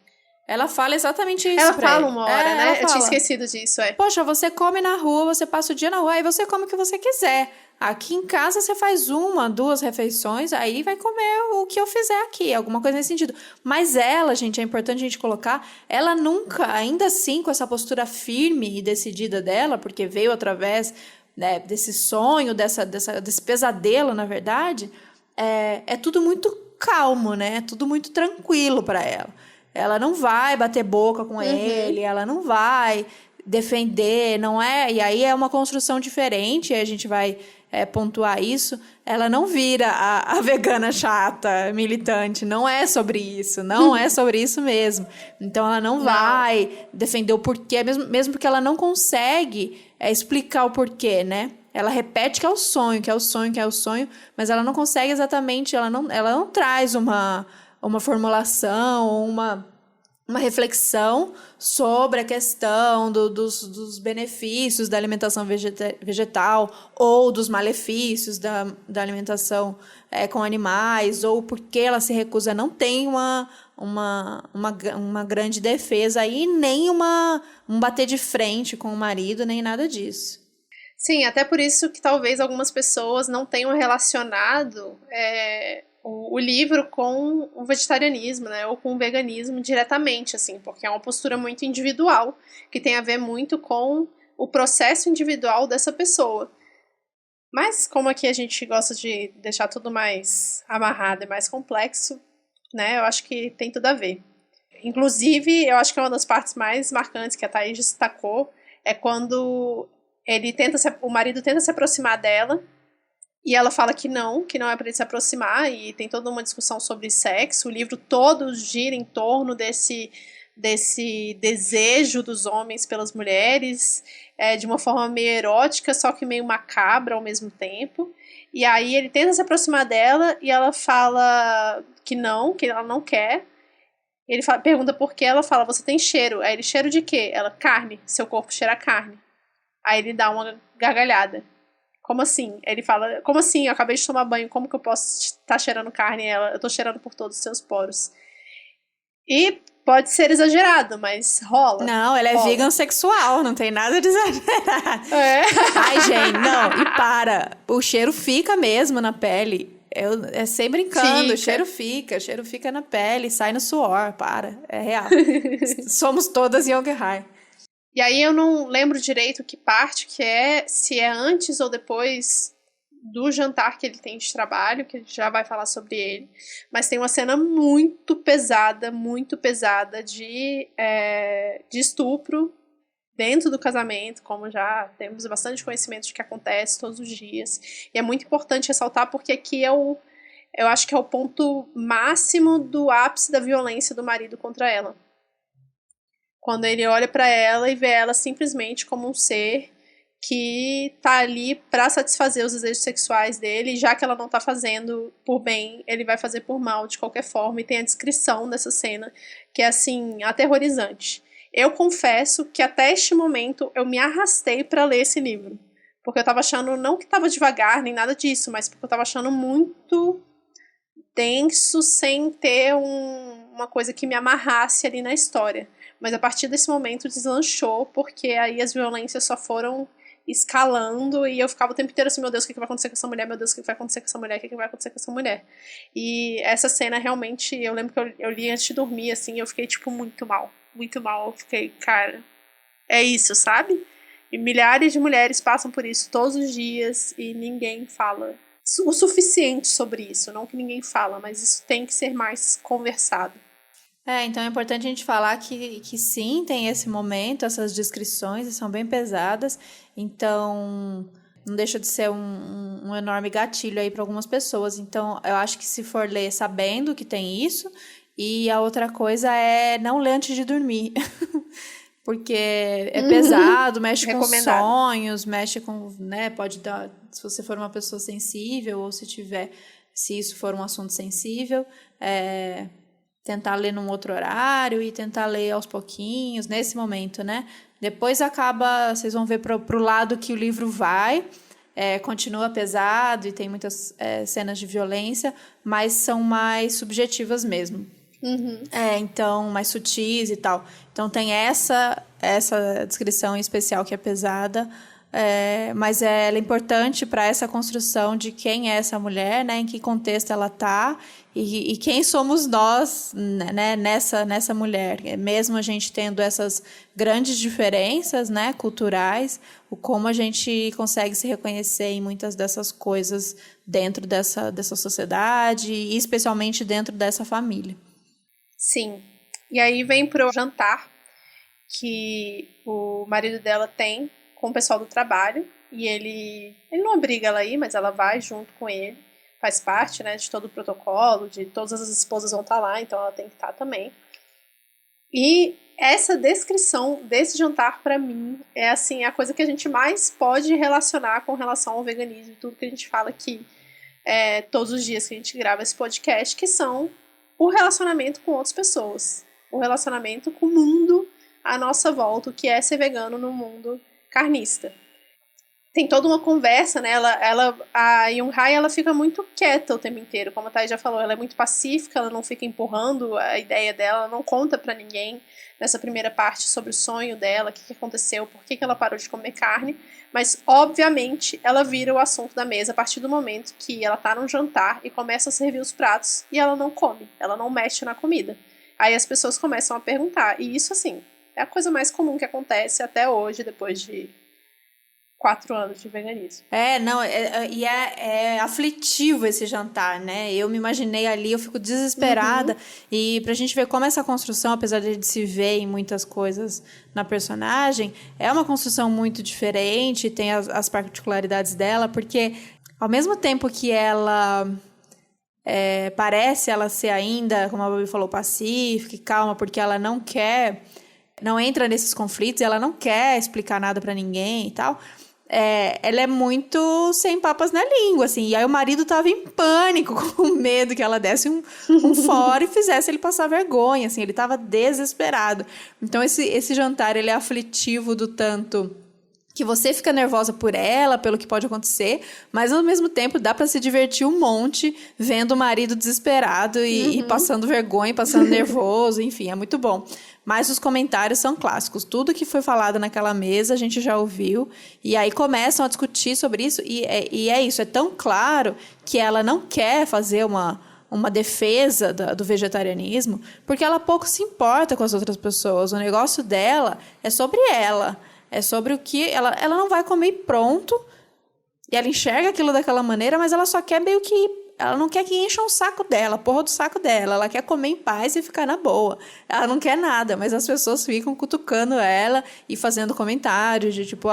[SPEAKER 1] Ela fala exatamente isso.
[SPEAKER 2] Ela fala uma hora, né? Eu tinha
[SPEAKER 1] fala.
[SPEAKER 2] esquecido disso,
[SPEAKER 1] Poxa, você come na rua, você passa o dia na rua, aí você come o que você quiser. Aqui em casa você faz 1, 2 refeições, aí vai comer o que eu fizer aqui, alguma coisa nesse sentido. Mas ela, gente, é importante a gente colocar, ela nunca, ainda assim, com essa postura firme e decidida dela, porque veio através, né, desse sonho, desse pesadelo, na verdade, é tudo muito calmo, né? É tudo muito tranquilo para ela. Ela não vai bater boca com ele, ela não vai defender, não é? E aí é uma construção diferente, a gente vai pontuar isso. Ela não vira a vegana chata, militante, não é sobre isso, não é sobre isso mesmo. Então ela não vai defender o porquê, mesmo porque ela não consegue explicar o porquê, né? Ela repete que é o sonho, que é o sonho, que é o sonho, mas ela não consegue exatamente, ela não traz uma formulação, uma reflexão sobre a questão dos benefícios da alimentação vegetal ou dos malefícios da alimentação com animais, ou porque ela se recusa. Não tem uma grande defesa aí, nem um bater de frente com o marido, nem nada disso.
[SPEAKER 2] Sim, até por isso que talvez algumas pessoas não tenham relacionado o livro com o vegetarianismo, né, ou com o veganismo diretamente, assim, porque é uma postura muito individual, que tem a ver muito com o processo individual dessa pessoa. Mas como aqui a gente gosta de deixar tudo mais amarrado e mais complexo, né, eu acho que tem tudo a ver. Inclusive, eu acho que uma das partes mais marcantes que a Thaís destacou é quando o marido tenta se aproximar dela, e ela fala que não é para ele se aproximar, e tem toda uma discussão sobre sexo. O livro todo gira em torno desse desejo dos homens pelas mulheres, de uma forma meio erótica, só que meio macabra ao mesmo tempo. E aí ele tenta se aproximar dela, e ela fala que ela não quer. Ele pergunta por quê, ela fala, você tem cheiro. Aí ele, cheiro de quê? Ela, carne, seu corpo cheira a carne. Aí ele dá uma gargalhada. Como assim? Ele fala, como assim? Eu acabei de tomar banho, como que eu posso estar cheirando carne? Ela, eu tô cheirando por todos os seus poros. E pode ser exagerado, mas rola.
[SPEAKER 1] Não, ela é vegan sexual, não tem nada de exagerado. Ai, gente, não, e para. O cheiro fica mesmo na pele. Sem brincando, o cheiro fica na pele, sai no suor, para. É real. Somos todas Young-Hai.
[SPEAKER 2] E aí eu não lembro direito que parte que se é antes ou depois do jantar que ele tem de trabalho, que a gente já vai falar sobre ele. Mas tem uma cena muito pesada de estupro dentro do casamento, como já temos bastante conhecimento de que acontece todos os dias. E é muito importante ressaltar porque aqui eu acho que é o ponto máximo do ápice da violência do marido contra ela. Quando ele olha pra ela e vê ela simplesmente como um ser que tá ali pra satisfazer os desejos sexuais dele, e já que ela não tá fazendo por bem, ele vai fazer por mal de qualquer forma, e tem a descrição dessa cena, que é assim, aterrorizante. Eu confesso que até este momento eu me arrastei pra ler esse livro, porque eu tava achando, não que tava devagar, nem nada disso, mas porque eu tava achando muito denso, sem ter uma coisa que me amarrasse ali na história. Mas a partir desse momento deslanchou, porque aí as violências só foram escalando, e eu ficava o tempo inteiro assim, meu Deus, o que vai acontecer com essa mulher? Meu Deus, o que vai acontecer com essa mulher? O que vai acontecer com essa mulher? E essa cena realmente, eu lembro que eu li antes de dormir, assim, eu fiquei, tipo, muito mal. Muito mal. Eu fiquei, cara, é isso, sabe? E milhares de mulheres passam por isso todos os dias e ninguém fala o suficiente sobre isso. Não que ninguém fala, mas isso tem que ser mais conversado.
[SPEAKER 1] Então é importante a gente falar que sim, tem esse momento, essas descrições, e são bem pesadas, então não deixa de ser um enorme gatilho aí para algumas pessoas. Então eu acho que se for ler sabendo que tem isso, e a outra coisa é não ler antes de dormir, porque é pesado, mexe com sonhos, mexe com, né, pode dar, se você for uma pessoa sensível, ou se isso for um assunto sensível, tentar ler num outro horário e tentar ler aos pouquinhos, nesse momento, né? Depois acaba, vocês vão ver pro lado que o livro vai, continua pesado e tem muitas cenas de violência, mas são mais subjetivas mesmo.
[SPEAKER 2] Uhum.
[SPEAKER 1] Então, mais sutis e tal. Então tem essa descrição em especial que é pesada, mas ela é importante para essa construção de quem é essa mulher, né? Em que contexto ela está e quem somos nós, né? Nessa mulher. Mesmo a gente tendo essas grandes diferenças, né? Culturais, como a gente consegue se reconhecer em muitas dessas coisas dentro dessa sociedade e especialmente dentro dessa família.
[SPEAKER 2] Sim. E aí vem pro jantar que o marido dela tem com o pessoal do trabalho, e ele não obriga ela a ir, mas ela vai junto com ele, faz parte, né, de todo o protocolo, de todas as esposas vão estar lá, então ela tem que estar também. E essa descrição desse jantar, pra mim, é assim, a coisa que a gente mais pode relacionar com relação ao veganismo, tudo que a gente fala aqui todos os dias que a gente grava esse podcast, que são o relacionamento com outras pessoas, o relacionamento com o mundo à nossa volta, o que é ser vegano no mundo carnista. Tem toda uma conversa, né? A Yun-Hai, ela fica muito quieta o tempo inteiro, como a Thay já falou, ela é muito pacífica, ela não fica empurrando a ideia dela, ela não conta pra ninguém nessa primeira parte sobre o sonho dela, o que aconteceu, por que ela parou de comer carne, mas obviamente ela vira o assunto da mesa a partir do momento que ela tá num jantar e começa a servir os pratos e ela não come, ela não mexe na comida. Aí as pessoas começam a perguntar, e isso assim, é a coisa mais comum que acontece até hoje, depois de 4 anos de veganismo.
[SPEAKER 1] É aflitivo esse jantar, né? Eu me imaginei ali, eu fico desesperada. E pra gente ver como essa construção, apesar de se ver em muitas coisas na personagem, é uma construção muito diferente, tem as particularidades dela, porque ao mesmo tempo que ela parece ela ser ainda, como a Babi falou, pacífica e calma, porque ela não entra nesses conflitos, ela não quer explicar nada pra ninguém e tal. Ela é muito sem papas na língua, assim. E aí o marido tava em pânico, com medo que ela desse um fora e fizesse ele passar vergonha, assim. Ele tava desesperado. Então esse jantar, ele é aflitivo do tanto que você fica nervosa por ela, pelo que pode acontecer, mas ao mesmo tempo dá pra se divertir um monte vendo o marido desesperado e passando vergonha, passando nervoso, enfim, é muito bom. Mas os comentários são clássicos. Tudo que foi falado naquela mesa a gente já ouviu. E aí começam a discutir sobre isso. E é isso, é tão claro que ela não quer fazer uma defesa do vegetarianismo, porque ela pouco se importa com as outras pessoas. O negócio dela é sobre ela. É sobre o que ela não vai comer pronto. E ela enxerga aquilo daquela maneira, mas ela só quer meio que... Ela não quer que encham o saco dela, a porra do saco dela. Ela quer comer em paz e ficar na boa. Ela não quer nada, mas as pessoas ficam cutucando ela e fazendo comentários de tipo,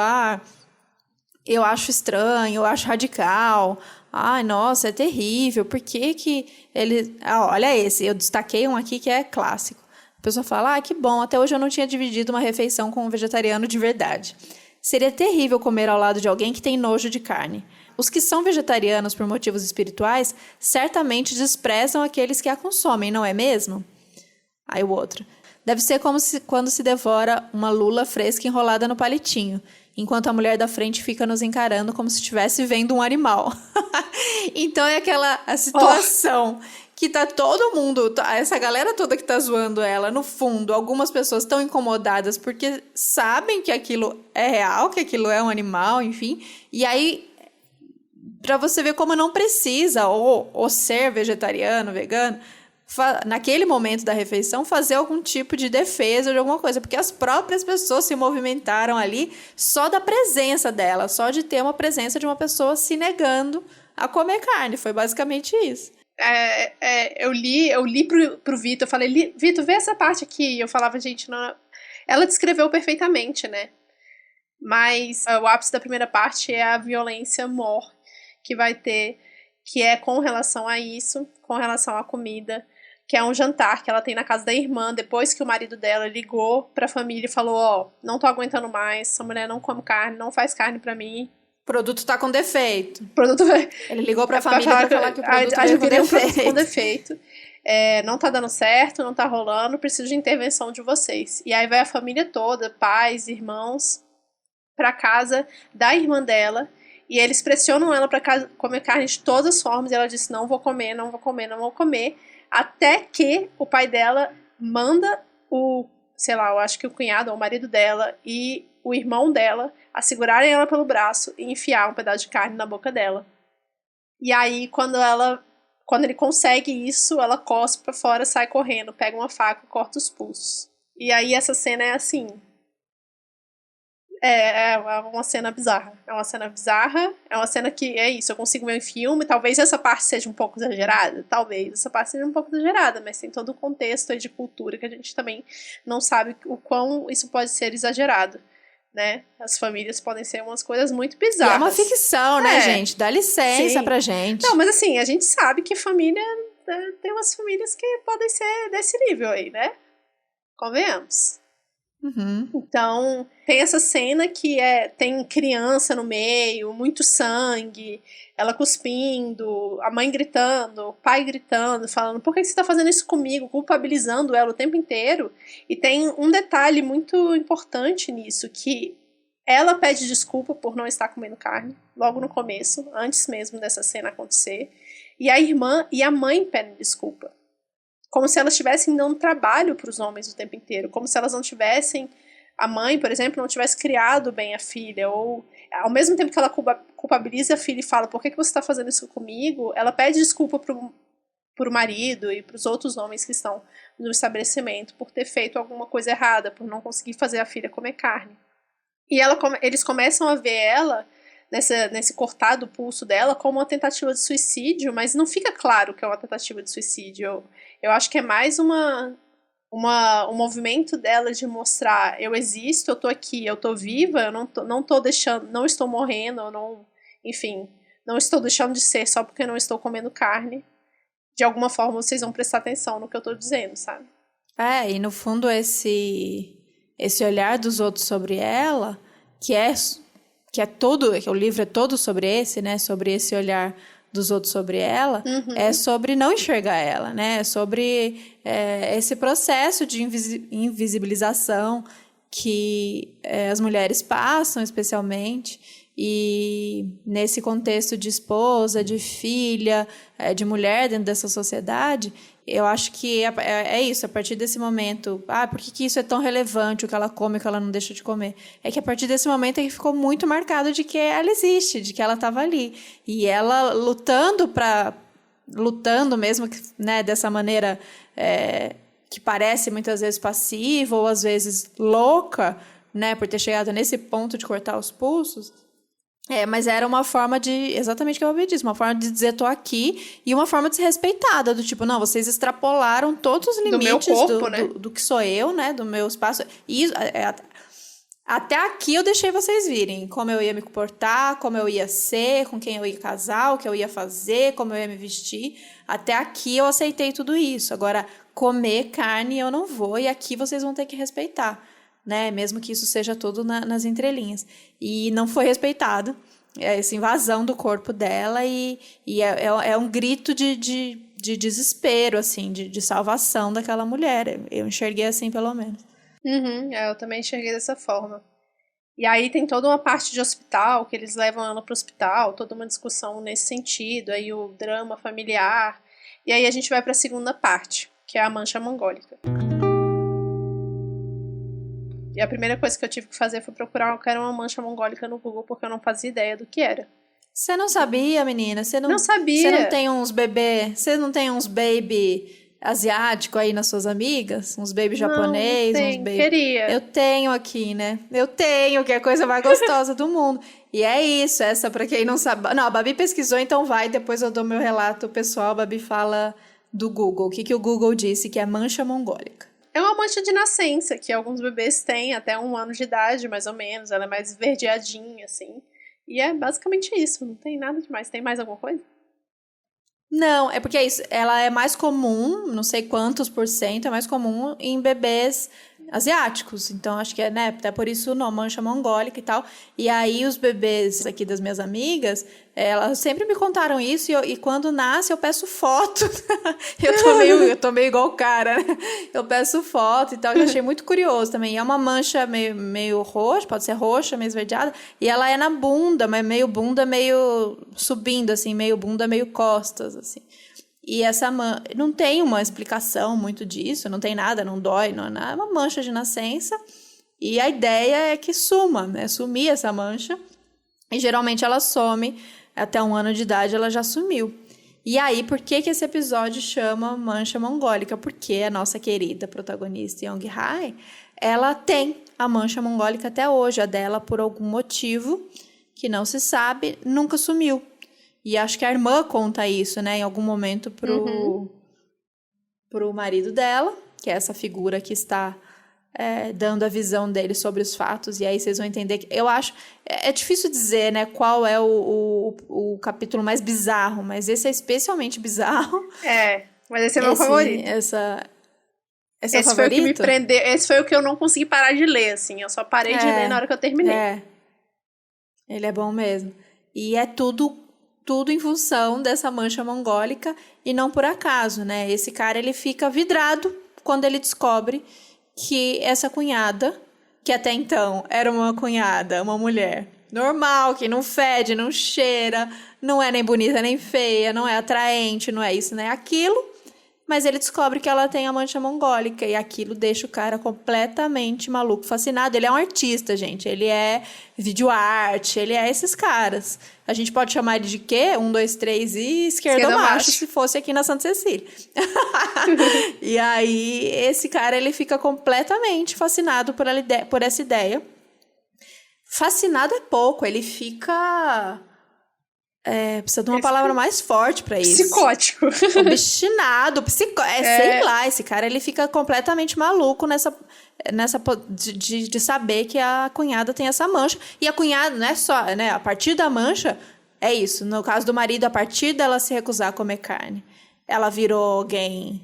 [SPEAKER 1] eu acho estranho, eu acho radical. Ai, nossa, é terrível. Por que que ele... olha esse, eu destaquei um aqui que é clássico. A pessoa fala, que bom, até hoje eu não tinha dividido uma refeição com um vegetariano de verdade. Seria terrível comer ao lado de alguém que tem nojo de carne. Os que são vegetarianos por motivos espirituais certamente desprezam aqueles que a consomem, não é mesmo? Aí o outro. Deve ser como quando se devora uma lula fresca enrolada no palitinho, enquanto a mulher da frente fica nos encarando como se estivesse vendo um animal. Então é a situação que tá todo mundo, essa galera toda que tá zoando ela, no fundo, algumas pessoas estão incomodadas porque sabem que aquilo é real, que aquilo é um animal, enfim. E aí, pra você ver como não precisa, ou ser vegetariano, vegano, naquele momento da refeição, fazer algum tipo de defesa de alguma coisa, porque as próprias pessoas se movimentaram ali só da presença dela, só de ter uma presença de uma pessoa se negando a comer carne. Foi basicamente isso.
[SPEAKER 2] Eu li pro Vitor, eu falei, Vitor, vê essa parte aqui. Eu falava, gente, não... Ela descreveu perfeitamente, né? Mas o ápice da primeira parte é a violência mor que vai ter, que é com relação a isso, com relação à comida, que é um jantar que ela tem na casa da irmã, depois que o marido dela ligou pra família e falou, não tô aguentando mais, essa mulher não come carne, não faz carne pra mim.
[SPEAKER 1] O produto tá com defeito.
[SPEAKER 2] Ele
[SPEAKER 1] ligou pra família pra falar que o produto veio com defeito.
[SPEAKER 2] Um produto com defeito. Não tá dando certo, não tá rolando, preciso de intervenção de vocês. E aí vai a família toda, pais, irmãos, pra casa da irmã dela, e eles pressionam ela pra comer carne de todas as formas, e ela disse, não vou comer, não vou comer, não vou comer, até que o pai dela manda eu acho que o cunhado ou o marido dela e o irmão dela a segurarem ela pelo braço e enfiar um pedaço de carne na boca dela. E aí, quando ele consegue isso, ela cospe pra fora, sai correndo, pega uma faca e corta os pulsos. E aí essa cena é assim... É uma cena bizarra. É uma cena que é isso, eu consigo ver em filme, talvez essa parte seja um pouco exagerada, mas tem todo o contexto aí de cultura que a gente também não sabe o quão isso pode ser exagerado, né? As famílias podem ser umas coisas muito bizarras.
[SPEAKER 1] E é uma ficção, né, gente? Dá licença pra gente.
[SPEAKER 2] Não, mas assim, a gente sabe que família... Tem umas famílias que podem ser desse nível aí, né? Convenhamos.
[SPEAKER 1] Uhum.
[SPEAKER 2] Então, tem essa cena que tem criança no meio, muito sangue, ela cuspindo, a mãe gritando, o pai gritando, falando, por que você tá fazendo isso comigo? Culpabilizando ela o tempo inteiro. E tem um detalhe muito importante nisso, que ela pede desculpa por não estar comendo carne, logo no começo, antes mesmo dessa cena acontecer, e a irmã e a mãe pedem desculpa. Como se elas estivessem dando trabalho para os homens o tempo inteiro, como se elas não tivessem, a mãe, por exemplo, não tivesse criado bem a filha, ou ao mesmo tempo que ela culpabiliza a filha e fala, por que você está fazendo isso comigo? Ela pede desculpa pro marido e para os outros homens que estão no estabelecimento por ter feito alguma coisa errada, por não conseguir fazer a filha comer carne. E eles começam a ver ela, nesse cortar do pulso dela, como uma tentativa de suicídio, mas não fica claro que é uma tentativa de suicídio. Eu acho que é mais um movimento dela de mostrar, eu existo, eu tô aqui, eu tô viva, eu não estou morrendo, não estou deixando de ser só porque eu não estou comendo carne. De alguma forma vocês vão prestar atenção no que eu tô dizendo, sabe?
[SPEAKER 1] E no fundo esse olhar dos outros sobre ela, que o livro é todo sobre esse, né, sobre esse olhar dos outros sobre ela, é sobre não enxergar ela, né? É sobre esse processo de invisibilização que as mulheres passam, especialmente, e nesse contexto de esposa, de filha, de mulher dentro dessa sociedade, eu acho que é isso, a partir desse momento, por que isso é tão relevante, o que ela come, o que ela não deixa de comer? É que a partir desse momento é que ficou muito marcado de que ela existe, de que ela estava ali. E ela lutando mesmo, né, dessa maneira que parece muitas vezes passiva ou às vezes louca, né, por ter chegado nesse ponto de cortar os pulsos. Mas era uma forma de, exatamente o que eu ouvi disso, uma forma de dizer tô aqui e uma forma de ser respeitada, do tipo, não, vocês extrapolaram todos os limites
[SPEAKER 2] do meu corpo, né?
[SPEAKER 1] do que sou eu, né, do meu espaço. E Até aqui eu deixei vocês virem como eu ia me comportar, como eu ia ser, com quem eu ia casar, o que eu ia fazer, como eu ia me vestir. Até aqui eu aceitei tudo isso. Agora, comer carne eu não vou e aqui vocês vão ter que respeitar, né? Mesmo que isso seja tudo nas entrelinhas. E não foi respeitado. É essa invasão do corpo dela é um grito de desespero, assim, de salvação daquela mulher. Eu enxerguei assim, pelo menos.
[SPEAKER 2] Eu também enxerguei dessa forma. E aí tem toda uma parte de hospital, que eles levam ela pro hospital, toda uma discussão nesse sentido, aí o drama familiar. E aí a gente vai pra segunda parte, que é a mancha mongólica. E a primeira coisa que eu tive que fazer foi procurar o que era uma mancha mongólica no Google, porque eu não fazia ideia do que era.
[SPEAKER 1] Você não sabia, menina?
[SPEAKER 2] Não sabia.
[SPEAKER 1] Você não tem uns bebê, você não tem uns baby asiático aí nas suas amigas? Uns baby japonês, uns baby...
[SPEAKER 2] Queria.
[SPEAKER 1] Eu tenho aqui, né? Eu tenho, que é a coisa mais gostosa do mundo. E é isso, essa pra quem não sabe... Não, a Babi pesquisou, então vai, depois eu dou meu relato pessoal. A Babi fala do Google. O que o Google disse que é mancha mongólica?
[SPEAKER 2] É uma mancha de nascença, que alguns bebês têm até 1 ano de idade, mais ou menos. Ela é mais esverdeadinha, assim. E é basicamente isso, não tem nada demais. Tem mais alguma coisa?
[SPEAKER 1] Não, é porque é isso, ela é mais comum, não sei quantos por cento, é mais comum em bebês asiáticos. Então, acho que é, né, até por isso não, mancha mongólica e tal. E aí, os bebês aqui das minhas amigas, elas sempre me contaram isso, e quando nasce, eu peço foto. eu tô meio igual o cara, né? Eu peço foto e tal, eu achei muito curioso também. E é uma mancha meio roxa, pode ser roxa, meio esverdeada, e ela é na bunda, mas bunda meio subindo, assim, meio bunda, meio costas, assim. E essa não tem uma explicação muito disso, não tem nada, não dói, não é nada, é uma mancha de nascença. E a ideia é que suma, né? Sumir essa mancha. E geralmente ela some, até 1 ano de idade ela já sumiu. E aí, por que esse episódio chama Mancha Mongólica? Porque a nossa querida protagonista Young-hae, ela tem a mancha mongólica até hoje. A dela, por algum motivo que não se sabe, nunca sumiu. E acho que a irmã conta isso, né, em algum momento pro marido dela, que é essa figura que está dando a visão dele sobre os fatos. E aí vocês vão entender que... Eu acho... É difícil dizer, né, qual é o capítulo mais bizarro, mas esse é especialmente bizarro.
[SPEAKER 2] Mas esse é meu favorito.
[SPEAKER 1] Esse é o
[SPEAKER 2] Esse
[SPEAKER 1] favorito?
[SPEAKER 2] foi o que me prendeu. Esse foi o que eu não consegui parar de ler, assim. Eu só parei de ler na hora que eu terminei.
[SPEAKER 1] Ele é bom mesmo. E é tudo em função dessa mancha mongólica e não por acaso, né? Esse cara, ele fica vidrado quando ele descobre que essa cunhada, que até então era uma cunhada, uma mulher normal, que não fede, não cheira, não é nem bonita nem feia, não é atraente, não é isso, não é aquilo, mas ele descobre que ela tem a mancha mongólica e aquilo deixa o cara completamente maluco, fascinado. Ele é um artista, gente. Ele é videoarte, ele é esses caras. A gente pode chamar ele de quê? 1, 2, 3 e esquerdomacho, se fosse aqui na Santa Cecília. E aí, esse cara, ele fica completamente fascinado por essa ideia. Fascinado é pouco, ele fica... precisa de uma palavra mais forte pra isso.
[SPEAKER 2] Psicótico.
[SPEAKER 1] Obstinado, sei lá, esse cara, ele fica completamente maluco de saber que a cunhada tem essa mancha. E a cunhada, não é só, né, a partir da mancha, é isso. No caso do marido, a partir dela se recusar a comer carne, ela virou alguém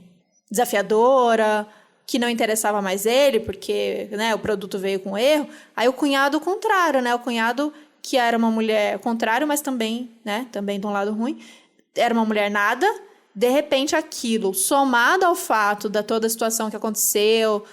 [SPEAKER 1] desafiadora, que não interessava mais ele, porque, né, o produto veio com erro. Aí o cunhado, o contrário, né, o cunhado... que era uma mulher contrário, mas também, né, também de um lado ruim, era uma mulher nada, de repente aquilo, somado ao fato da toda a situação que aconteceu,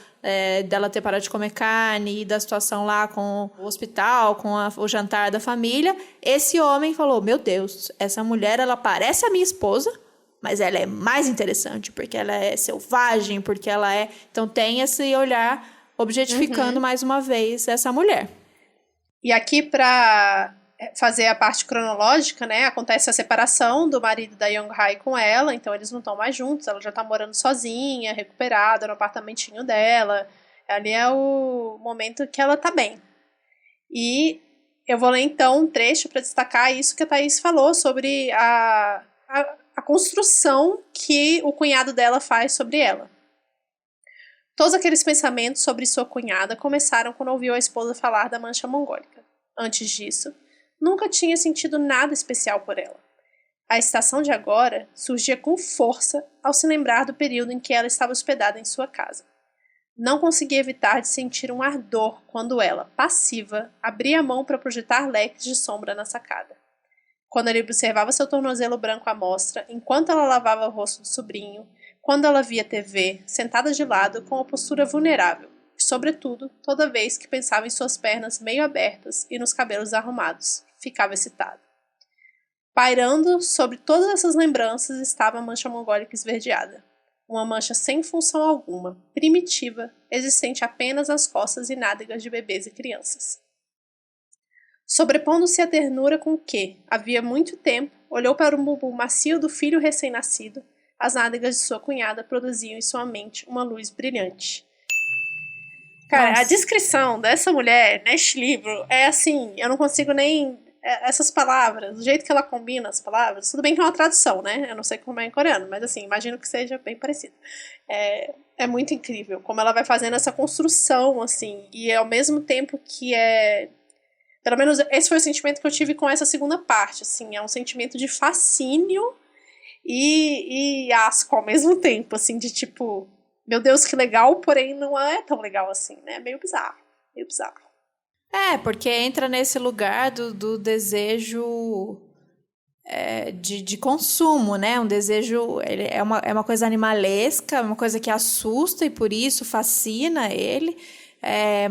[SPEAKER 1] dela ter parado de comer carne, e da situação lá com o hospital, com o jantar da família, esse homem falou, meu Deus, essa mulher, ela parece a minha esposa, mas ela é mais interessante, porque ela é selvagem, porque ela é... Então tem esse olhar objetificando mais uma vez essa mulher.
[SPEAKER 2] E aqui, para fazer a parte cronológica, né, acontece a separação do marido da Young-hae com ela, então eles não estão mais juntos, ela já tá morando sozinha, recuperada, no apartamentinho dela. Ali é o momento que ela tá bem. E eu vou ler, então, um trecho para destacar isso que a Thaís falou sobre a construção que o cunhado dela faz sobre ela. Todos aqueles pensamentos sobre sua cunhada começaram quando ouviu a esposa falar da mancha mongólica. Antes disso, nunca tinha sentido nada especial por ela. A estação de agora surgia com força ao se lembrar do período em que ela estava hospedada em sua casa. Não conseguia evitar de sentir um ardor quando ela, passiva, abria a mão para projetar leques de sombra na sacada. Quando ele observava seu tornozelo branco à mostra, enquanto ela lavava o rosto do sobrinho, quando ela via TV, sentada de lado com uma postura vulnerável, e sobretudo, toda vez que pensava em suas pernas meio abertas e nos cabelos arrumados, ficava excitada. Pairando sobre todas essas lembranças estava a mancha mongólica esverdeada. Uma mancha sem função alguma, primitiva, existente apenas às costas e nádegas de bebês e crianças. Sobrepondo-se a ternura com que, havia muito tempo, olhou para o bumbum macio do filho recém-nascido, as nádegas de sua cunhada produziam em sua mente uma luz brilhante. Cara,
[SPEAKER 1] Nossa.
[SPEAKER 2] a descrição dessa mulher neste livro é assim, eu não consigo nem... Essas palavras, do jeito que ela combina as palavras, tudo bem que é uma tradução, né? Eu não sei como é em coreano, mas assim, imagino que seja bem parecido. É muito incrível como ela vai fazendo essa construção, assim, e ao mesmo tempo que é... Pelo menos esse foi o sentimento que eu tive com essa segunda parte, assim, é um sentimento de fascínio e asco ao mesmo tempo, assim, de tipo, meu Deus, que legal, porém não é tão legal assim, né? É meio bizarro, meio bizarro.
[SPEAKER 1] Porque entra nesse lugar do desejo de consumo, né? Um desejo, é uma coisa animalesca, uma coisa que assusta e por isso fascina ele.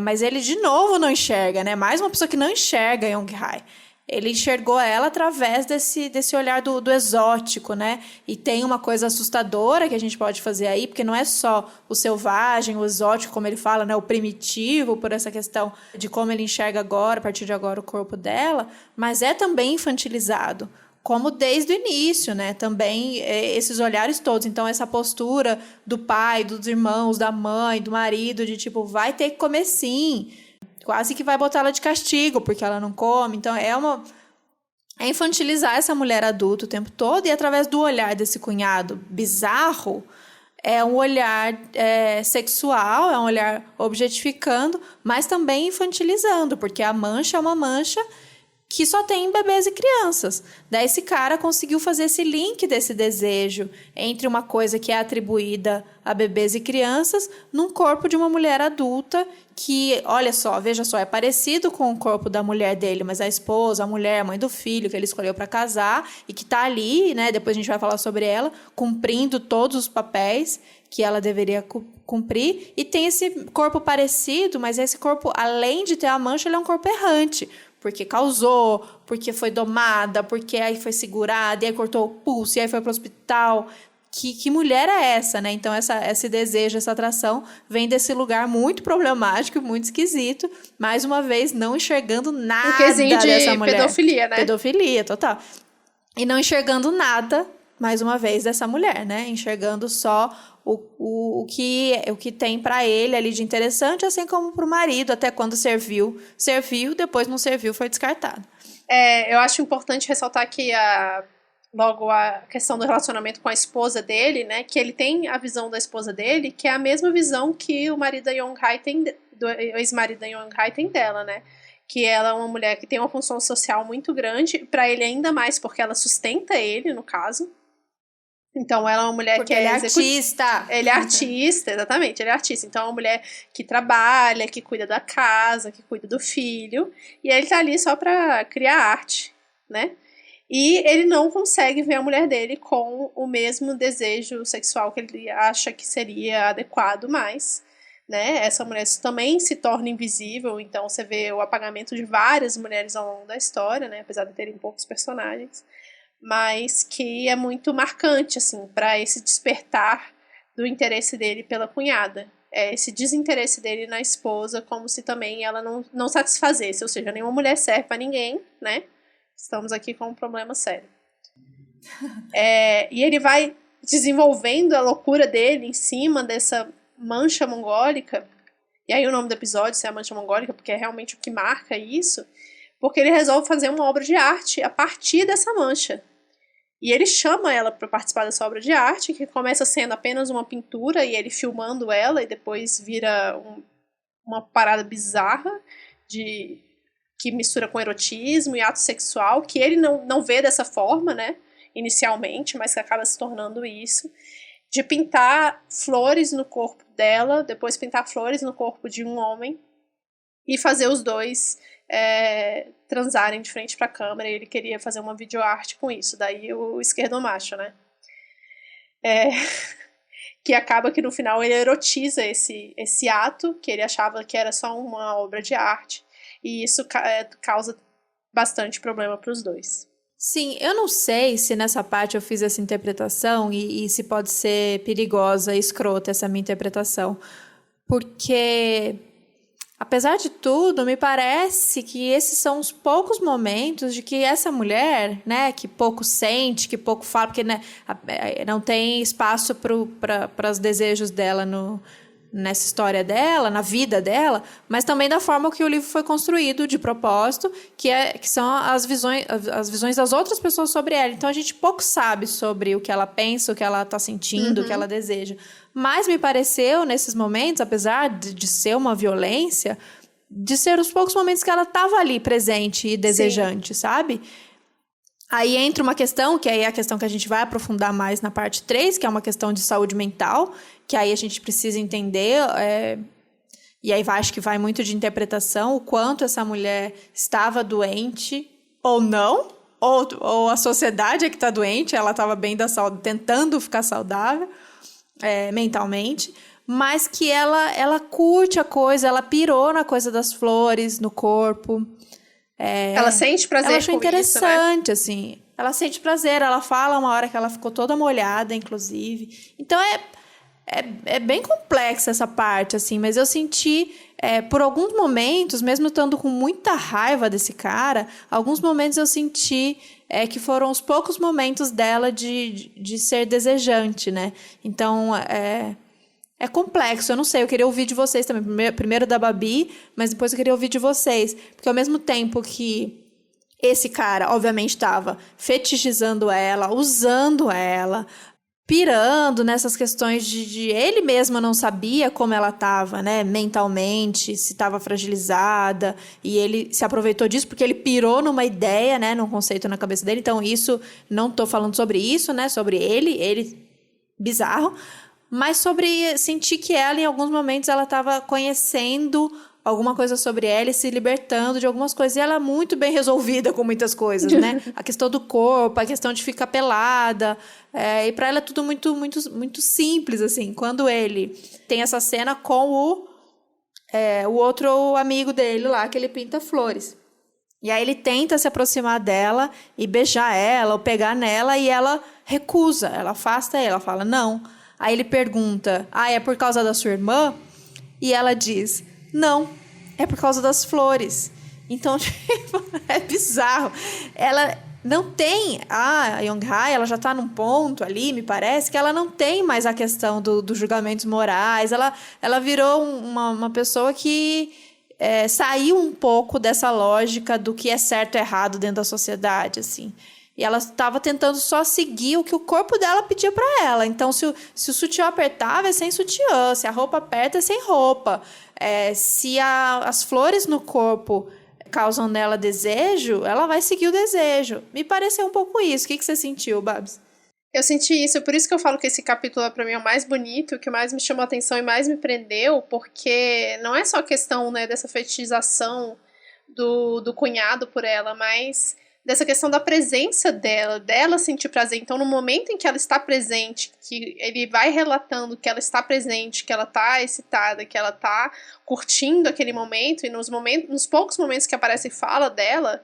[SPEAKER 1] Mas ele, de novo, não enxerga, né? Mais uma pessoa que não enxerga Yong-hae. Ele enxergou ela através desse olhar do exótico, né? E tem uma coisa assustadora que a gente pode fazer aí, porque não é só o selvagem, o exótico, como ele fala, né? O primitivo, por essa questão de como ele enxerga agora, a partir de agora, o corpo dela, mas é também infantilizado, como desde o início, né? Também esses olhares todos. Então, essa postura do pai, dos irmãos, da mãe, do marido, de tipo, vai ter que comer sim. Quase que vai botar ela de castigo, porque ela não come. Então, é infantilizar essa mulher adulta o tempo todo. E através do olhar desse cunhado bizarro, é um olhar sexual, é um olhar objetificando, mas também infantilizando, porque a mancha é uma mancha que só tem bebês e crianças. Daí esse cara conseguiu fazer esse link desse desejo entre uma coisa que é atribuída a bebês e crianças num corpo de uma mulher adulta que, olha só, veja só, é parecido com o corpo da mulher dele, mas a esposa, a mulher, a mãe do filho que ele escolheu para casar e que tá ali, né, depois a gente vai falar sobre ela, cumprindo todos os papéis que ela deveria cumprir, e tem esse corpo parecido, mas esse corpo, além de ter a mancha, ele é um corpo errante, porque causou, porque foi domada, porque aí foi segurada, e aí cortou o pulso, e aí foi pro hospital. Que mulher é essa, né? Então, esse desejo, essa atração vem desse lugar muito problemático, muito esquisito. Mais uma vez, não enxergando nada dessa mulher.
[SPEAKER 2] Pedofilia, né?
[SPEAKER 1] Pedofilia, total. E não enxergando nada, mais uma vez, dessa mulher, né? Enxergando só o que tem para ele ali de interessante, assim como para o marido, até quando serviu, depois não serviu, foi descartado.
[SPEAKER 2] Eu acho importante ressaltar que logo a questão do relacionamento com a esposa dele, né, que ele tem a visão da esposa dele, que é a mesma visão que o marido da Yong-hae tem, do ex-marido da Yong-hae tem dela, né, que ela é uma mulher que tem uma função social muito grande, para ele ainda mais, porque ela sustenta ele, no caso. Então, ela é uma mulher
[SPEAKER 1] porque
[SPEAKER 2] que
[SPEAKER 1] ele é artista.
[SPEAKER 2] Ele é artista, exatamente, ele é artista. Então, é uma mulher que trabalha, que cuida da casa, que cuida do filho. E ele tá ali só pra criar arte, né? E ele não consegue ver a mulher dele com o mesmo desejo sexual que ele acha que seria adequado mais, né? Essa mulher também se torna invisível, então você vê o apagamento de várias mulheres ao longo da história, né? Apesar de terem poucos personagens. Mas que é muito marcante, assim, para esse despertar do interesse dele pela cunhada. Esse desinteresse dele na esposa, como se também ela não satisfazesse, ou seja, nenhuma mulher serve para ninguém, né? Estamos aqui com um problema sério. E ele vai desenvolvendo a loucura dele em cima dessa mancha mongólica, e aí o nome do episódio é a mancha mongólica, porque é realmente o que marca isso, porque ele resolve fazer uma obra de arte a partir dessa mancha. E ele chama ela para participar dessa obra de arte, que começa sendo apenas uma pintura, e ele filmando ela, e depois vira uma parada bizarra que mistura com erotismo e ato sexual, que ele não vê dessa forma, né, inicialmente, mas que acaba se tornando isso. De pintar flores no corpo dela, depois pintar flores no corpo de um homem, e fazer os dois transarem de frente pra câmera, e ele queria fazer uma videoarte com isso, daí o esquerdomacho, né? Que acaba que no final ele erotiza esse ato, que ele achava que era só uma obra de arte, e isso causa bastante problema pros dois.
[SPEAKER 1] Sim, eu não sei se nessa parte eu fiz essa interpretação e se pode ser perigosa e escrota essa minha interpretação, porque apesar de tudo, me parece que esses são os poucos momentos de que essa mulher, né, que pouco sente, que pouco fala, porque né, não tem espaço para os desejos dela nessa história dela, na vida dela, mas também da forma que o livro foi construído de propósito, que são as visões das outras pessoas sobre ela. Então a gente pouco sabe sobre o que ela pensa, o que ela está sentindo, o que ela deseja. Mas me pareceu, nesses momentos, apesar de ser uma violência, de ser os poucos momentos que ela estava ali presente e desejante, sabe? Aí entra uma questão, que aí é a questão que a gente vai aprofundar mais na parte 3, que é uma questão de saúde mental, que aí a gente precisa entender, e aí acho que vai muito de interpretação, o quanto essa mulher estava doente ou não, ou a sociedade é que está doente, ela estava bem tentando ficar saudável mentalmente, mas que ela curte a coisa, ela pirou na coisa das flores no corpo.
[SPEAKER 2] Ela sente prazer
[SPEAKER 1] ela achou
[SPEAKER 2] com
[SPEAKER 1] interessante,
[SPEAKER 2] isso, né?
[SPEAKER 1] assim. Ela sente prazer, ela fala uma hora que ela ficou toda molhada, inclusive. Então, é bem complexa essa parte, assim. Mas eu senti, por alguns momentos, mesmo estando com muita raiva desse cara, alguns momentos eu senti que foram os poucos momentos dela de ser desejante, né? Então, é complexo, eu não sei, eu queria ouvir de vocês também. Primeiro da Babi, mas depois eu queria ouvir de vocês. Porque ao mesmo tempo que esse cara, obviamente, estava fetichizando ela, usando ela, pirando nessas questões de ele mesmo não sabia como ela estava, né, mentalmente, se estava fragilizada, e ele se aproveitou disso porque ele pirou numa ideia, né, num conceito na cabeça dele. Então, isso, não estou falando sobre isso, né, sobre ele bizarro, mas sobre sentir que ela, em alguns momentos, ela estava conhecendo alguma coisa sobre ela e se libertando de algumas coisas. E ela é muito bem resolvida com muitas coisas, né? A questão do corpo, a questão de ficar pelada. E para ela é tudo muito, muito, muito simples, assim. Quando ele tem essa cena com o outro amigo dele lá, que ele pinta flores. E aí ele tenta se aproximar dela e beijar ela ou pegar nela e ela recusa. Ela afasta ela, fala não. Aí ele pergunta, é por causa da sua irmã? E ela diz, não, é por causa das flores. Então, tipo, é bizarro. Ela não tem, a Young-hae, ela já está num ponto ali, me parece, que ela não tem mais a questão dos julgamentos morais. Ela virou uma pessoa que saiu um pouco dessa lógica do que é certo e errado dentro da sociedade, assim. E ela estava tentando só seguir o que o corpo dela pedia para ela. Então, se o sutiã apertava, é sem sutiã. Se a roupa aperta, é sem roupa. Se as flores no corpo causam nela desejo, ela vai seguir o desejo. Me pareceu um pouco isso. O que você sentiu, Babs?
[SPEAKER 2] Eu senti isso, por isso que eu falo que esse capítulo para mim é o mais bonito, o que mais me chamou a atenção e mais me prendeu, porque não é só questão, né, dessa fetichização do cunhado por ela, mas dessa questão da presença dela sentir prazer. Então, no momento em que ela está presente, que ele vai relatando que ela está presente, que ela está excitada, que ela está curtindo aquele momento, e nos poucos momentos que aparece fala dela,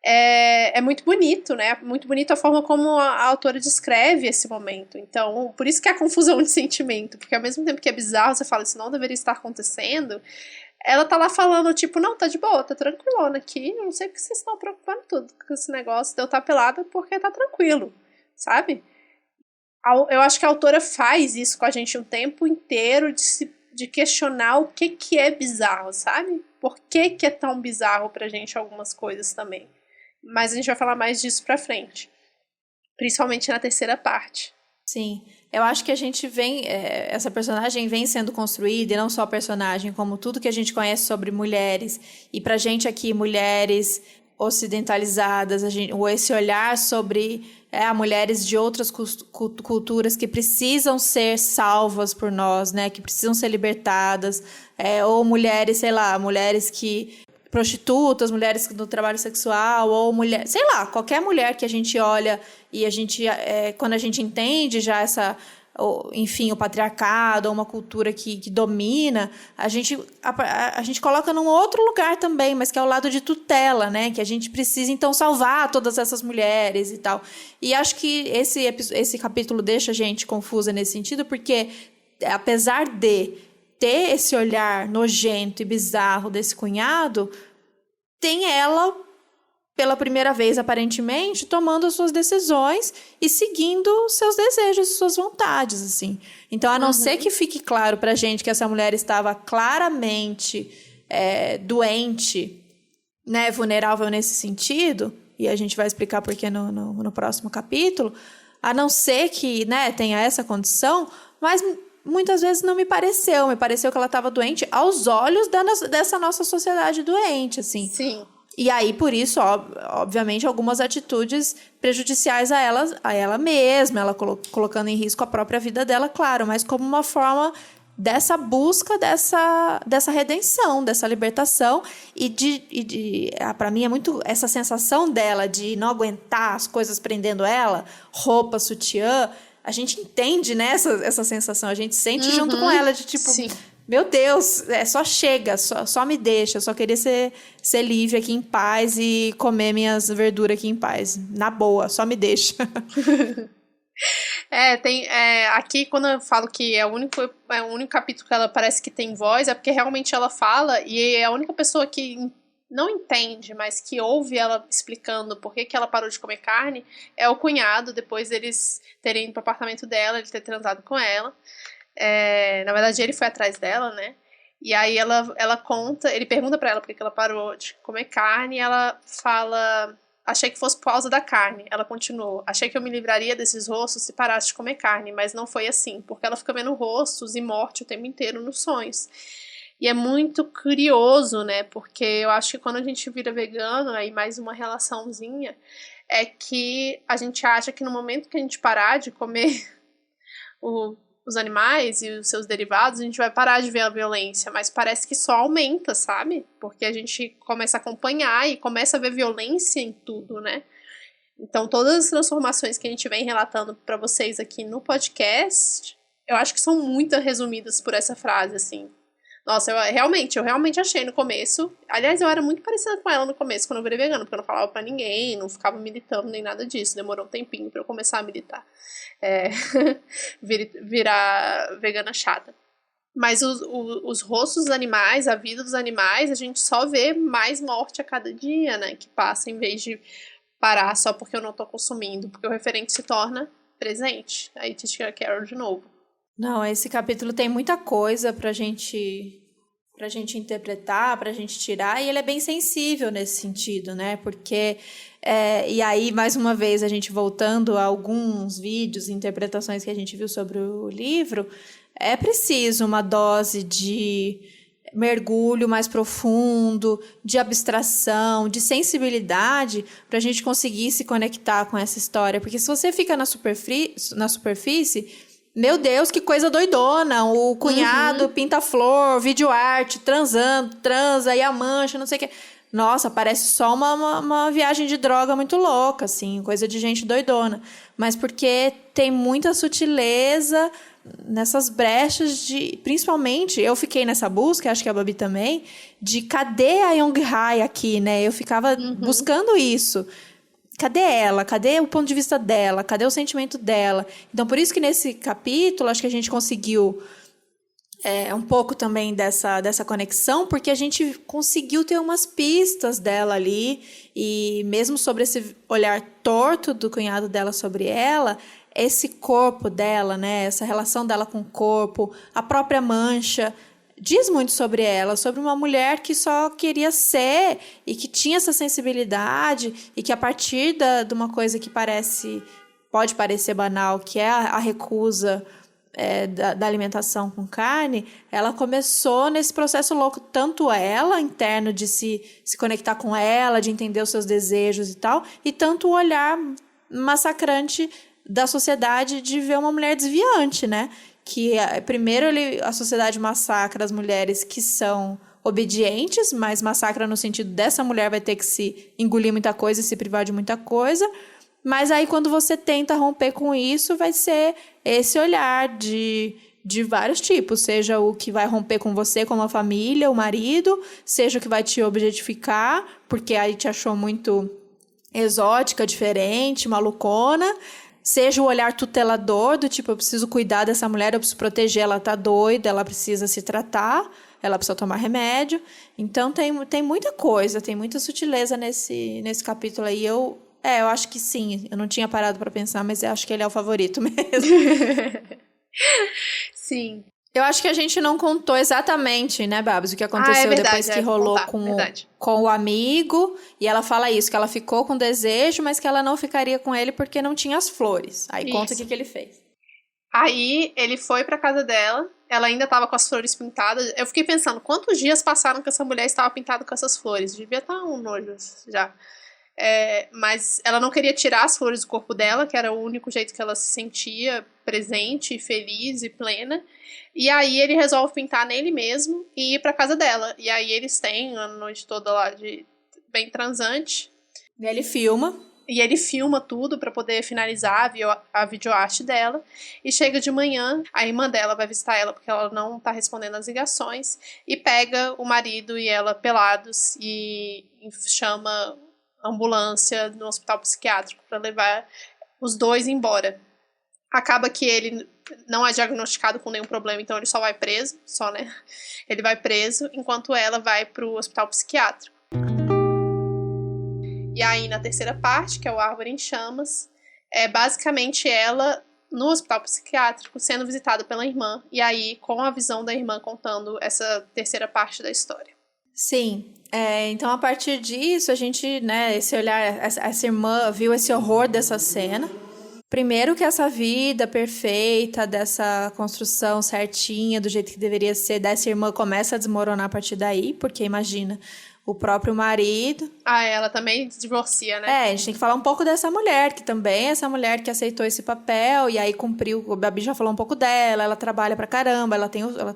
[SPEAKER 2] é muito bonito, né? Muito bonito a forma como a autora descreve esse momento. Então, por isso que é a confusão de sentimento, porque ao mesmo tempo que é bizarro, você fala, isso não deveria estar acontecendo, ela tá lá falando, tipo, não, tá de boa, tá tranquilona aqui, eu não sei porque vocês estão preocupando tudo com esse negócio de eu estar pelada, porque tá tranquilo, sabe? Eu acho que a autora faz isso com a gente um tempo inteiro de questionar o que é bizarro, sabe? Por que é tão bizarro pra gente algumas coisas também. Mas a gente vai falar mais disso pra frente. principalmente na terceira parte.
[SPEAKER 1] Sim, eu acho que a gente vem, essa personagem vem sendo construída, e não só a personagem, como tudo que a gente conhece sobre mulheres, e pra gente aqui, mulheres ocidentalizadas, esse olhar sobre mulheres de outras culturas que precisam ser salvas por nós, né, que precisam ser libertadas, ou mulheres, sei lá, mulheres que prostitutas, mulheres do trabalho sexual, ou mulher, sei lá, qualquer mulher que a gente olha e a gente, quando a gente entende já enfim, o patriarcado, ou uma cultura que domina, a gente coloca num outro lugar também, mas que é o lado de tutela, né? Que a gente precisa, então, salvar todas essas mulheres e tal. E acho que esse capítulo deixa a gente confusa nesse sentido, porque apesar de ter esse olhar nojento e bizarro desse cunhado, tem ela, pela primeira vez, aparentemente, tomando as suas decisões e seguindo seus desejos e suas vontades, assim. Então, a não ser que fique claro pra gente que essa mulher estava claramente doente, né, vulnerável nesse sentido, e a gente vai explicar por que no próximo capítulo, a não ser que, né, tenha essa condição, mas muitas vezes não me pareceu que ela estava doente aos olhos dessa nossa sociedade doente, assim.
[SPEAKER 2] Sim.
[SPEAKER 1] E aí, por isso, obviamente, algumas atitudes prejudiciais a ela mesma, ela colocando em risco a própria vida dela, claro, mas como uma forma dessa busca, dessa redenção, dessa libertação, para mim é muito essa sensação dela de não aguentar as coisas prendendo ela, roupa, sutiã. A gente entende, né, essa sensação, a gente sente junto com ela, de tipo,
[SPEAKER 2] sim.
[SPEAKER 1] Meu Deus, só chega, só me deixa, eu só queria ser livre aqui em paz e comer minhas verduras aqui em paz, na boa, só me deixa.
[SPEAKER 2] Aqui quando eu falo que é o único capítulo que ela parece que tem voz, é porque realmente ela fala, e é a única pessoa que não entende, mas que ouve ela explicando por que ela parou de comer carne, é o cunhado, depois deles terem ido pro apartamento dela, ele ter transado com ela. Na verdade, ele foi atrás dela, né? E aí ela conta, ele pergunta pra ela por que ela parou de comer carne, e ela fala: achei que fosse por causa da carne. Ela continuou: achei que eu me livraria desses rostos se parasse de comer carne, mas não foi assim, porque ela fica vendo rostos e morte o tempo inteiro nos sonhos. E é muito curioso, né? Porque eu acho que quando a gente vira vegano, aí mais uma relaçãozinha, é que a gente acha que no momento que a gente parar de comer os animais e os seus derivados, a gente vai parar de ver a violência, mas parece que só aumenta, sabe? Porque a gente começa a acompanhar e começa a ver violência em tudo, né? Então, todas as transformações que a gente vem relatando para vocês aqui no podcast, eu acho que são muito resumidas por essa frase, assim. Nossa, eu realmente achei no começo. Aliás, eu era muito parecida com ela no começo, quando eu virei vegana, porque eu não falava pra ninguém, não ficava militando nem nada disso. Demorou um tempinho pra eu começar a militar. Virar vegana chata. Mas os rostos dos animais, a vida dos animais, a gente só vê mais morte a cada dia, né? Que passa, em vez de parar só porque eu não tô consumindo. Porque o referente se torna presente. Aí Tishia Carol de novo.
[SPEAKER 1] Não, esse capítulo tem muita coisa pra gente interpretar, pra gente tirar, e ele é bem sensível nesse sentido, né? Porque, e aí, mais uma vez, a gente voltando a alguns vídeos e interpretações que a gente viu sobre o livro, é preciso uma dose de mergulho mais profundo, de abstração, de sensibilidade, pra gente conseguir se conectar com essa história. Porque se você fica na superfície, meu Deus, que coisa doidona, o cunhado pinta flor, videoarte, transa e a mancha, não sei o que. Nossa, parece só uma viagem de droga muito louca, assim, coisa de gente doidona. Mas porque tem muita sutileza nessas brechas principalmente, eu fiquei nessa busca, acho que a Babi também, de cadê a Young-hae aqui, né? Eu ficava buscando isso. Cadê ela? Cadê o ponto de vista dela? Cadê o sentimento dela? Então, por isso que nesse capítulo, acho que a gente conseguiu um pouco também dessa conexão, porque a gente conseguiu ter umas pistas dela ali, e mesmo sobre esse olhar torto do cunhado dela sobre ela, esse corpo dela, né? Essa relação dela com o corpo, a própria mancha, diz muito sobre ela, sobre uma mulher que só queria ser e que tinha essa sensibilidade e que a partir de uma coisa que parece pode parecer banal, que é a recusa da alimentação com carne, ela começou nesse processo louco, tanto ela, interno, de se conectar com ela, de entender os seus desejos e tal, e tanto o olhar massacrante da sociedade de ver uma mulher desviante, né? Que primeiro a sociedade massacra as mulheres que são obedientes, mas massacra no sentido dessa mulher vai ter que se engolir muita coisa e se privar de muita coisa. Mas aí quando você tenta romper com isso, vai ser esse olhar de vários tipos, seja o que vai romper com você como a família, o marido, seja o que vai te objetificar, porque aí te achou muito exótica, diferente, malucona, seja o olhar tutelador, do tipo, eu preciso cuidar dessa mulher, eu preciso proteger, ela tá doida, ela precisa se tratar, ela precisa tomar remédio. Então tem muita coisa, tem muita sutileza nesse capítulo aí. Eu acho que sim. Eu não tinha parado pra pensar, mas eu acho que ele é o favorito mesmo.
[SPEAKER 2] Sim.
[SPEAKER 1] Eu acho que a gente não contou exatamente, né, Babs, o que aconteceu depois que rolou com o amigo. E ela fala isso, que ela ficou com desejo, mas que ela não ficaria com ele porque não tinha as flores. Aí
[SPEAKER 2] isso.
[SPEAKER 1] Conta o que ele fez.
[SPEAKER 2] Aí ele foi pra casa dela, ela ainda tava com as flores pintadas. Eu fiquei pensando, quantos dias passaram que essa mulher estava pintada com essas flores? Devia estar um nojo já. Mas ela não queria tirar as flores do corpo dela, que era o único jeito que ela se sentia presente, feliz e plena. E aí ele resolve pintar nele mesmo e ir pra casa dela. E aí eles têm a noite toda lá de bem transante.
[SPEAKER 1] E ele filma.
[SPEAKER 2] E ele filma tudo pra poder finalizar a videoarte dela. E chega de manhã, a irmã dela vai visitar ela porque ela não tá respondendo as ligações. E pega o marido e ela pelados e chama ambulância no hospital psiquiátrico para levar os dois embora. Acaba que ele não é diagnosticado com nenhum problema, então ele só vai preso, né? Ele vai preso, enquanto ela vai pro hospital psiquiátrico. E aí, na terceira parte, que é o Árvore em Chamas, é basicamente ela no hospital psiquiátrico sendo visitada pela irmã, e aí com a visão da irmã contando essa terceira parte da história.
[SPEAKER 1] Sim, então a partir disso a gente, né, esse olhar, essa irmã viu esse horror dessa cena. Primeiro que essa vida perfeita, dessa construção certinha, do jeito que deveria ser, dessa irmã começa a desmoronar a partir daí, porque imagina, o próprio marido...
[SPEAKER 2] ela também divorcia, né?
[SPEAKER 1] A gente tem que falar um pouco dessa mulher, que também é essa mulher que aceitou esse papel, e aí cumpriu, a Babi já falou um pouco dela, ela trabalha pra caramba,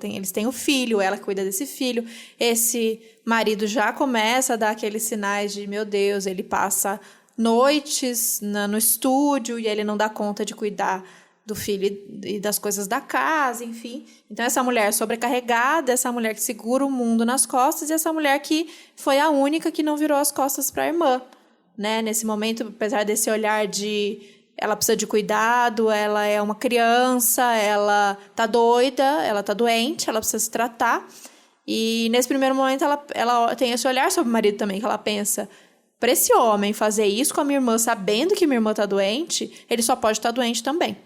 [SPEAKER 1] eles têm o filho, ela que cuida desse filho, esse marido já começa a dar aqueles sinais de, meu Deus, ele passa noites no estúdio, e ele não dá conta de cuidar do filho e das coisas da casa, enfim. Então, essa mulher sobrecarregada, essa mulher que segura o mundo nas costas, e essa mulher que foi a única que não virou as costas para a irmã, né? Nesse momento, apesar desse olhar de ela precisa de cuidado, ela é uma criança, ela tá doida, ela tá doente, ela precisa se tratar. E nesse primeiro momento, ela tem esse olhar sobre o marido também, que ela pensa... Para esse homem fazer isso com a minha irmã, sabendo que minha irmã tá doente, ele só pode estar doente também.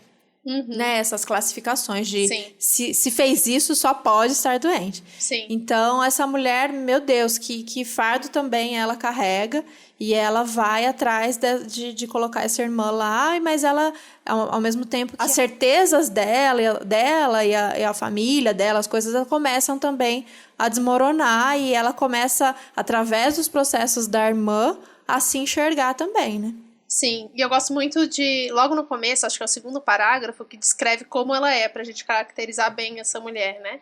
[SPEAKER 2] Uhum.
[SPEAKER 1] Né? Essas classificações de
[SPEAKER 2] Sim.
[SPEAKER 1] se fez isso, só pode estar doente.
[SPEAKER 2] Sim.
[SPEAKER 1] Então, essa mulher, meu Deus, que fardo também ela carrega, e ela vai atrás de colocar essa irmã lá, mas ela, ao mesmo tempo, as certezas dela e a família dela, as coisas, elas começam também a desmoronar, e ela começa, através dos processos da irmã, a se enxergar também, né?
[SPEAKER 2] Sim, e eu gosto muito de, logo no começo, acho que é o segundo parágrafo, que descreve como ela é, pra gente caracterizar bem essa mulher, né?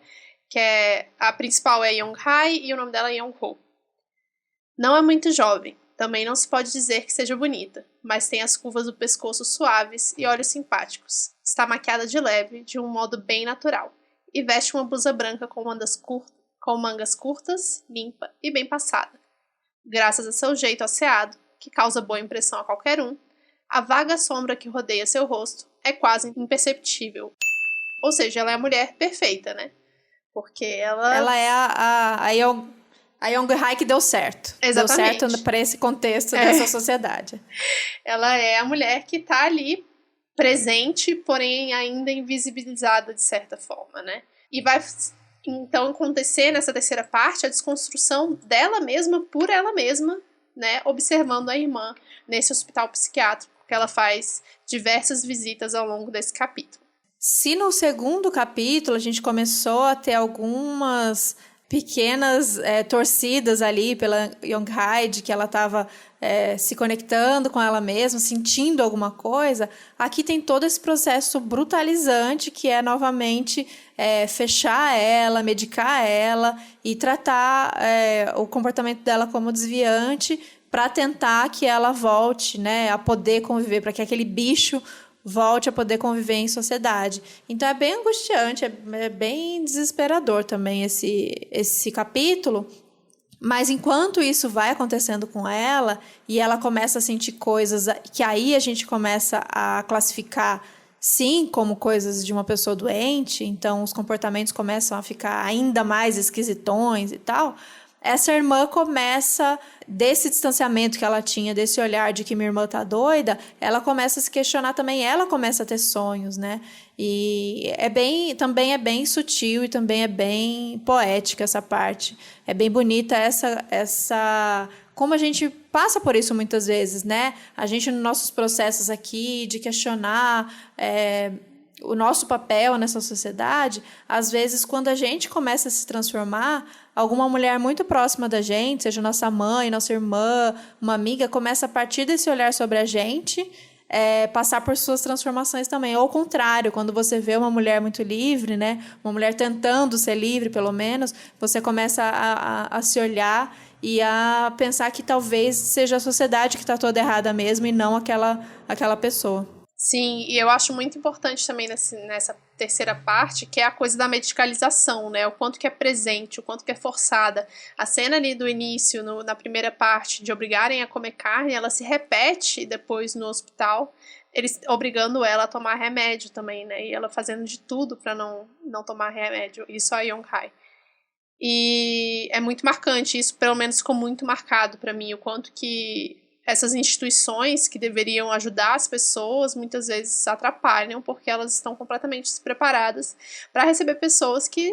[SPEAKER 2] Que a principal é Young-hae e o nome dela é Young-ho. Não é muito jovem, também não se pode dizer que seja bonita, mas tem as curvas do pescoço suaves e olhos simpáticos. Está maquiada de leve, de um modo bem natural, e veste uma blusa branca com mangas curtas, limpa e bem passada. Graças a seu jeito asseado, que causa boa impressão a qualquer um, a vaga sombra que rodeia seu rosto é quase imperceptível. Ou seja, ela é a mulher perfeita, né? Porque ela
[SPEAKER 1] é a Young-hae que deu certo.
[SPEAKER 2] Exatamente.
[SPEAKER 1] Deu certo para esse contexto dessa sociedade.
[SPEAKER 2] Ela é a mulher que tá ali presente, porém ainda invisibilizada de certa forma, né? E vai então acontecer nessa terceira parte a desconstrução dela mesma por ela mesma, né, observando a irmã nesse hospital psiquiátrico, porque ela faz diversas visitas ao longo desse capítulo.
[SPEAKER 1] Se no segundo capítulo a gente começou a ter algumas pequenas torcidas ali pela Young-hae, de que ela estava se conectando com ela mesma, sentindo alguma coisa, aqui tem todo esse processo brutalizante que é novamente fechar ela, medicar ela e tratar o comportamento dela como desviante para tentar que ela volte, né, a poder conviver, para que aquele bicho volte a poder conviver em sociedade. Então é bem angustiante, é bem desesperador também esse capítulo, mas enquanto isso vai acontecendo com ela e ela começa a sentir coisas que aí a gente começa a classificar sim como coisas de uma pessoa doente, então os comportamentos começam a ficar ainda mais esquisitões e tal, essa irmã começa, desse distanciamento que ela tinha, desse olhar de que minha irmã tá doida, ela começa a se questionar também, ela começa a ter sonhos, né? E também é bem sutil e também é bem poética essa parte. É bem bonita essa como a gente passa por isso muitas vezes, né? A gente, nos nossos processos aqui de questionar o nosso papel nessa sociedade, às vezes, quando a gente começa a se transformar, alguma mulher muito próxima da gente, seja nossa mãe, nossa irmã, uma amiga, começa a partir desse olhar sobre a gente, passar por suas transformações também. Ou ao contrário, quando você vê uma mulher muito livre, né, uma mulher tentando ser livre, pelo menos, você começa a se olhar e a pensar que talvez seja a sociedade que está toda errada mesmo e não aquela pessoa.
[SPEAKER 2] Sim, e eu acho muito importante também nessa terceira parte, que é a coisa da medicalização, né? O quanto que é presente, o quanto que é forçada. A cena ali do início, na primeira parte, de obrigarem a comer carne, ela se repete depois no hospital, eles obrigando ela a tomar remédio também, né? E ela fazendo de tudo para não tomar remédio. Isso a Young-hae. E é muito marcante, isso pelo menos ficou muito marcado para mim, o quanto que essas instituições que deveriam ajudar as pessoas muitas vezes atrapalham porque elas estão completamente despreparadas para receber pessoas que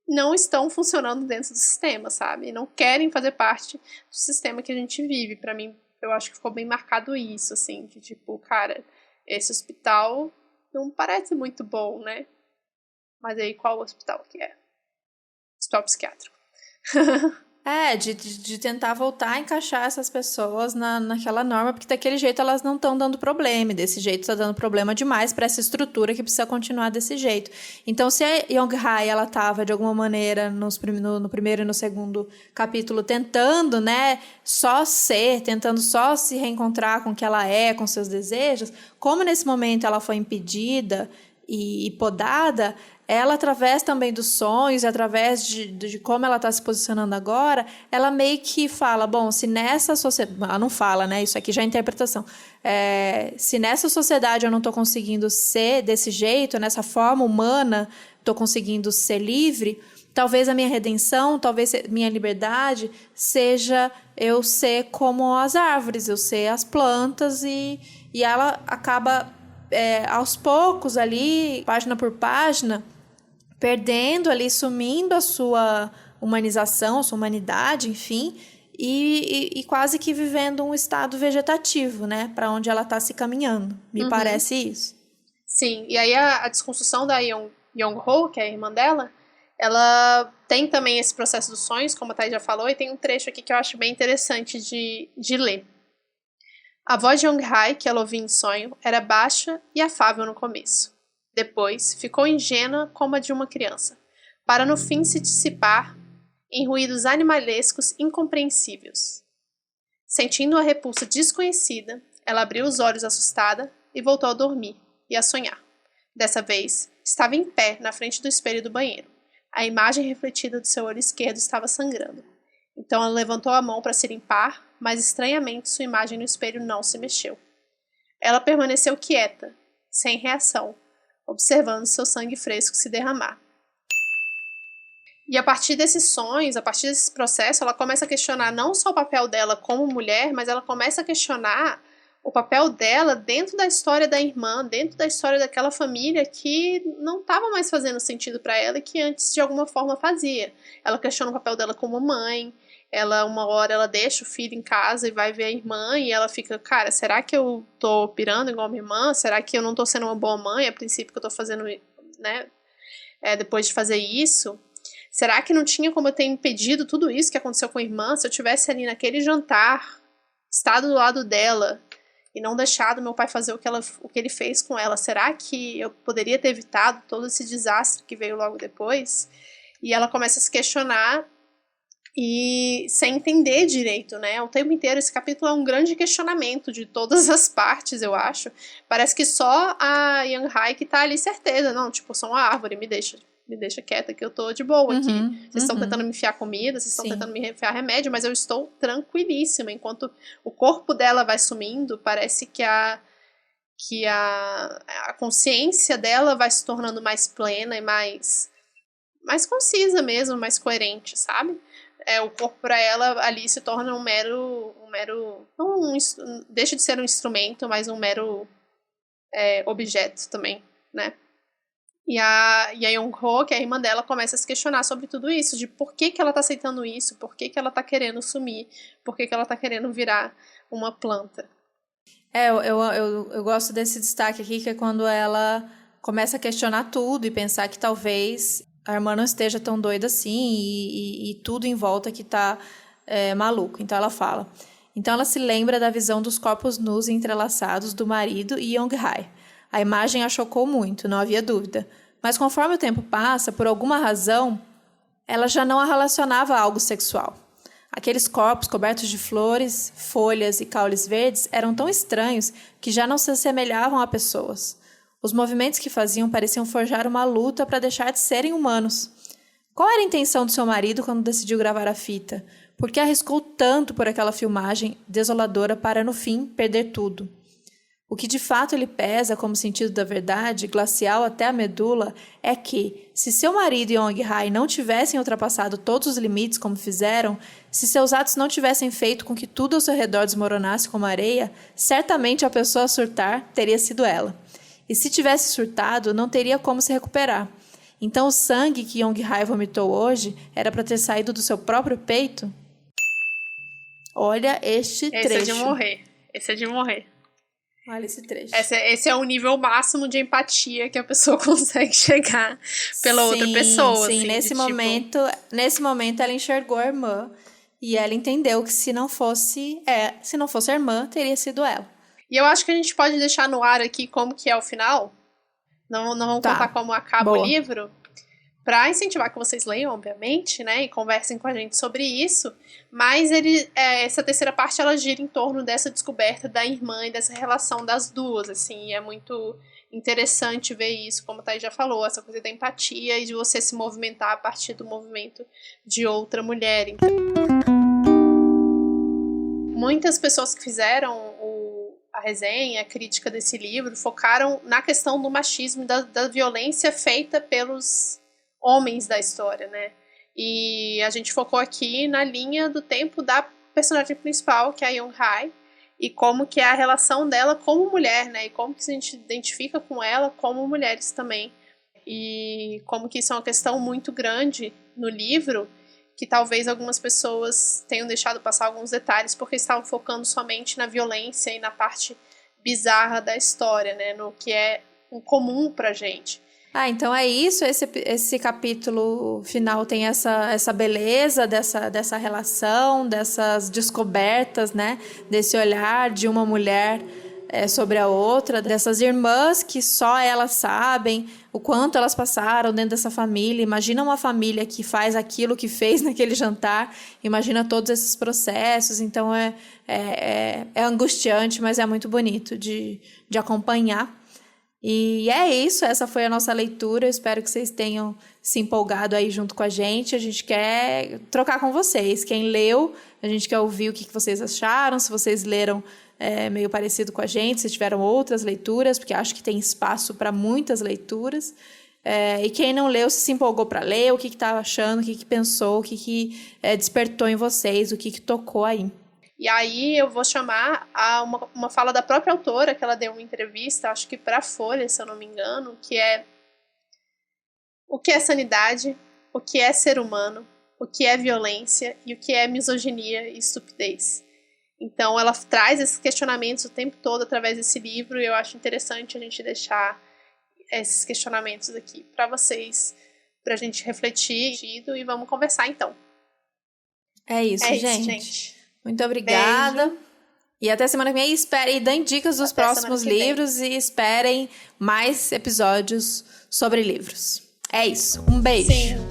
[SPEAKER 2] não estão funcionando dentro do sistema, sabe? E não querem fazer parte do sistema que a gente vive. Para mim, eu acho que ficou bem marcado isso, assim, de tipo, cara, esse hospital não parece muito bom, né? Mas aí qual hospital que é? Hospital psiquiátrico.
[SPEAKER 1] De tentar voltar a encaixar essas pessoas naquela norma, porque daquele jeito elas não estão dando problema, e desse jeito está dando problema demais para essa estrutura que precisa continuar desse jeito. Então, se a Young-hae, ela estava, de alguma maneira, no primeiro e no segundo capítulo, tentando, né, tentando só se reencontrar com o que ela é, com seus desejos, como nesse momento ela foi impedida e podada, ela, através também dos sonhos, através de como ela está se posicionando agora, ela meio que fala, bom, se nessa sociedade... Ela não fala, né? Isso aqui já é interpretação. Se nessa sociedade eu não estou conseguindo ser desse jeito, nessa forma humana, estou conseguindo ser livre, talvez a minha redenção, talvez minha liberdade seja eu ser como as árvores, eu ser as plantas, e ela acaba, aos poucos ali, página por página, perdendo ali, sumindo a sua humanização, a sua humanidade, enfim, e quase que vivendo um estado vegetativo, né, para onde ela está se caminhando. Me parece isso.
[SPEAKER 2] Sim, e aí a desconstrução da Young-ho, que é a irmã dela, ela tem também esse processo dos sonhos, como a Thay já falou, e tem um trecho aqui que eu acho bem interessante de ler. A voz de Young-hae, que ela ouvia em sonho, era baixa e afável no começo. Depois, ficou ingênua como a de uma criança, para no fim se dissipar em ruídos animalescos incompreensíveis. Sentindo uma repulsa desconhecida, ela abriu os olhos assustada e voltou a dormir e a sonhar. Dessa vez, estava em pé na frente do espelho do banheiro. A imagem refletida do seu olho esquerdo estava sangrando. Então ela levantou a mão para se limpar, mas estranhamente sua imagem no espelho não se mexeu. Ela permaneceu quieta, sem reação, observando seu sangue fresco se derramar. E a partir desses sonhos, a partir desse processo, ela começa a questionar não só o papel dela como mulher, mas ela começa a questionar o papel dela dentro da história da irmã, dentro da história daquela família que não estava mais fazendo sentido para ela e que antes de alguma forma fazia. Ela questiona o papel dela como mãe, ela, uma hora, ela deixa o filho em casa e vai ver a irmã, e ela fica, cara, será que eu tô pirando igual minha irmã? Será que eu não tô sendo uma boa mãe a princípio que eu tô fazendo, né, depois de fazer isso? Será que não tinha como eu ter impedido tudo isso que aconteceu com a irmã se eu tivesse ali naquele jantar, estado do lado dela e não deixado meu pai fazer o que ele fez com ela? Será que eu poderia ter evitado todo esse desastre que veio logo depois? E ela começa a se questionar e sem entender direito, né? O tempo inteiro esse capítulo é um grande questionamento de todas as partes, eu acho. Parece que só a Young Hai que tá ali certeza, não, tipo, eu sou uma árvore, me deixa quieta que eu tô de boa aqui. Vocês estão tentando me enfiar comida, vocês estão tentando me enfiar remédio, mas eu estou tranquilíssima. Enquanto o corpo dela vai sumindo, parece que a consciência dela vai se tornando mais plena e mais concisa mesmo, mais coerente, sabe? O corpo para ela ali se torna deixa de ser um instrumento, mas um mero objeto também, né? E a Young-ho, que é a irmã dela, começa a se questionar sobre tudo isso, de por que ela tá aceitando isso, por que ela tá querendo sumir, por que ela tá querendo virar uma planta.
[SPEAKER 1] Eu gosto desse destaque aqui, que é quando ela começa a questionar tudo e pensar que talvez a irmã não esteja tão doida assim e tudo em volta que tá maluco. Então ela fala. Então ela se lembra da visão dos corpos nus e entrelaçados do marido e Young-hae. A imagem a chocou muito, não havia dúvida. Mas conforme o tempo passa, por alguma razão, ela já não a relacionava a algo sexual. Aqueles corpos cobertos de flores, folhas e caules verdes eram tão estranhos que já não se assemelhavam a pessoas. Os movimentos que faziam pareciam forjar uma luta para deixar de serem humanos. Qual era a intenção do seu marido quando decidiu gravar a fita? Por que arriscou tanto por aquela filmagem desoladora para, no fim, perder tudo? O que de fato lhe pesa como sentido da verdade, glacial até a medula, é que, se seu marido e Young-hae não tivessem ultrapassado todos os limites como fizeram, se seus atos não tivessem feito com que tudo ao seu redor desmoronasse como areia, certamente a pessoa a surtar teria sido ela. E se tivesse surtado, não teria como se recuperar. Então o sangue que Young-hae vomitou hoje era para ter saído do seu próprio peito? Olha este trecho.
[SPEAKER 2] Esse é de morrer.
[SPEAKER 1] Olha esse trecho.
[SPEAKER 2] Esse é o nível máximo de empatia que a pessoa consegue chegar pela outra pessoa.
[SPEAKER 1] Sim,
[SPEAKER 2] assim,
[SPEAKER 1] nesse momento ela enxergou a irmã e ela entendeu que se não fosse a irmã, teria sido ela.
[SPEAKER 2] E eu acho que a gente pode deixar no ar aqui como que é o final. Não vamos contar como acaba o livro. Para incentivar que vocês leiam, obviamente, né, e conversem com a gente sobre isso, mas essa terceira parte ela gira em torno dessa descoberta da irmã e dessa relação das duas, assim, e é muito interessante ver isso, como a Thaís já falou, essa coisa da empatia e de você se movimentar a partir do movimento de outra mulher. Então, muitas pessoas que fizeram a resenha, a crítica desse livro, focaram na questão do machismo e da violência feita pelos homens da história, né? E a gente focou aqui na linha do tempo da personagem principal, que é a Young-hae, e como que é a relação dela como mulher, né? E como que a gente identifica com ela como mulheres também. E como que isso é uma questão muito grande no livro, que talvez algumas pessoas tenham deixado passar alguns detalhes porque estavam focando somente na violência e na parte bizarra da história, né? No que é comum pra gente.
[SPEAKER 1] Então é isso, esse capítulo final tem essa beleza dessa relação, dessas descobertas, né? Desse olhar de uma mulher sobre a outra, dessas irmãs que só elas sabem o quanto elas passaram dentro dessa família. Imagina uma família que faz aquilo que fez naquele jantar, imagina todos esses processos. Então é angustiante, mas é muito bonito de acompanhar. E é isso, essa foi a nossa leitura. Eu espero que vocês tenham se empolgado aí junto com a gente. A gente quer trocar com vocês. Quem leu, a gente quer ouvir o que vocês acharam, se vocês leram meio parecido com a gente, se tiveram outras leituras, porque acho que tem espaço para muitas leituras. E quem não leu, se empolgou para ler, o que estava achando, o que pensou, o que despertou em vocês, o que tocou aí.
[SPEAKER 2] E aí eu vou chamar uma fala da própria autora, que ela deu uma entrevista, acho que para a Folha, se eu não me engano, que é: o que é sanidade, o que é ser humano, o que é violência e o que é misoginia e estupidez. Então ela traz esses questionamentos o tempo todo através desse livro, e eu acho interessante a gente deixar esses questionamentos aqui para vocês, pra gente refletir, e vamos conversar então.
[SPEAKER 1] É isso,
[SPEAKER 2] É isso,
[SPEAKER 1] gente.
[SPEAKER 2] gente.
[SPEAKER 1] Muito obrigada.
[SPEAKER 2] Beijo.
[SPEAKER 1] E até semana que vem. Esperem, deem dicas dos
[SPEAKER 2] Até
[SPEAKER 1] próximos
[SPEAKER 2] semana que vem.
[SPEAKER 1] livros e esperem mais episódios sobre livros. É isso. Um beijo.
[SPEAKER 2] Sim.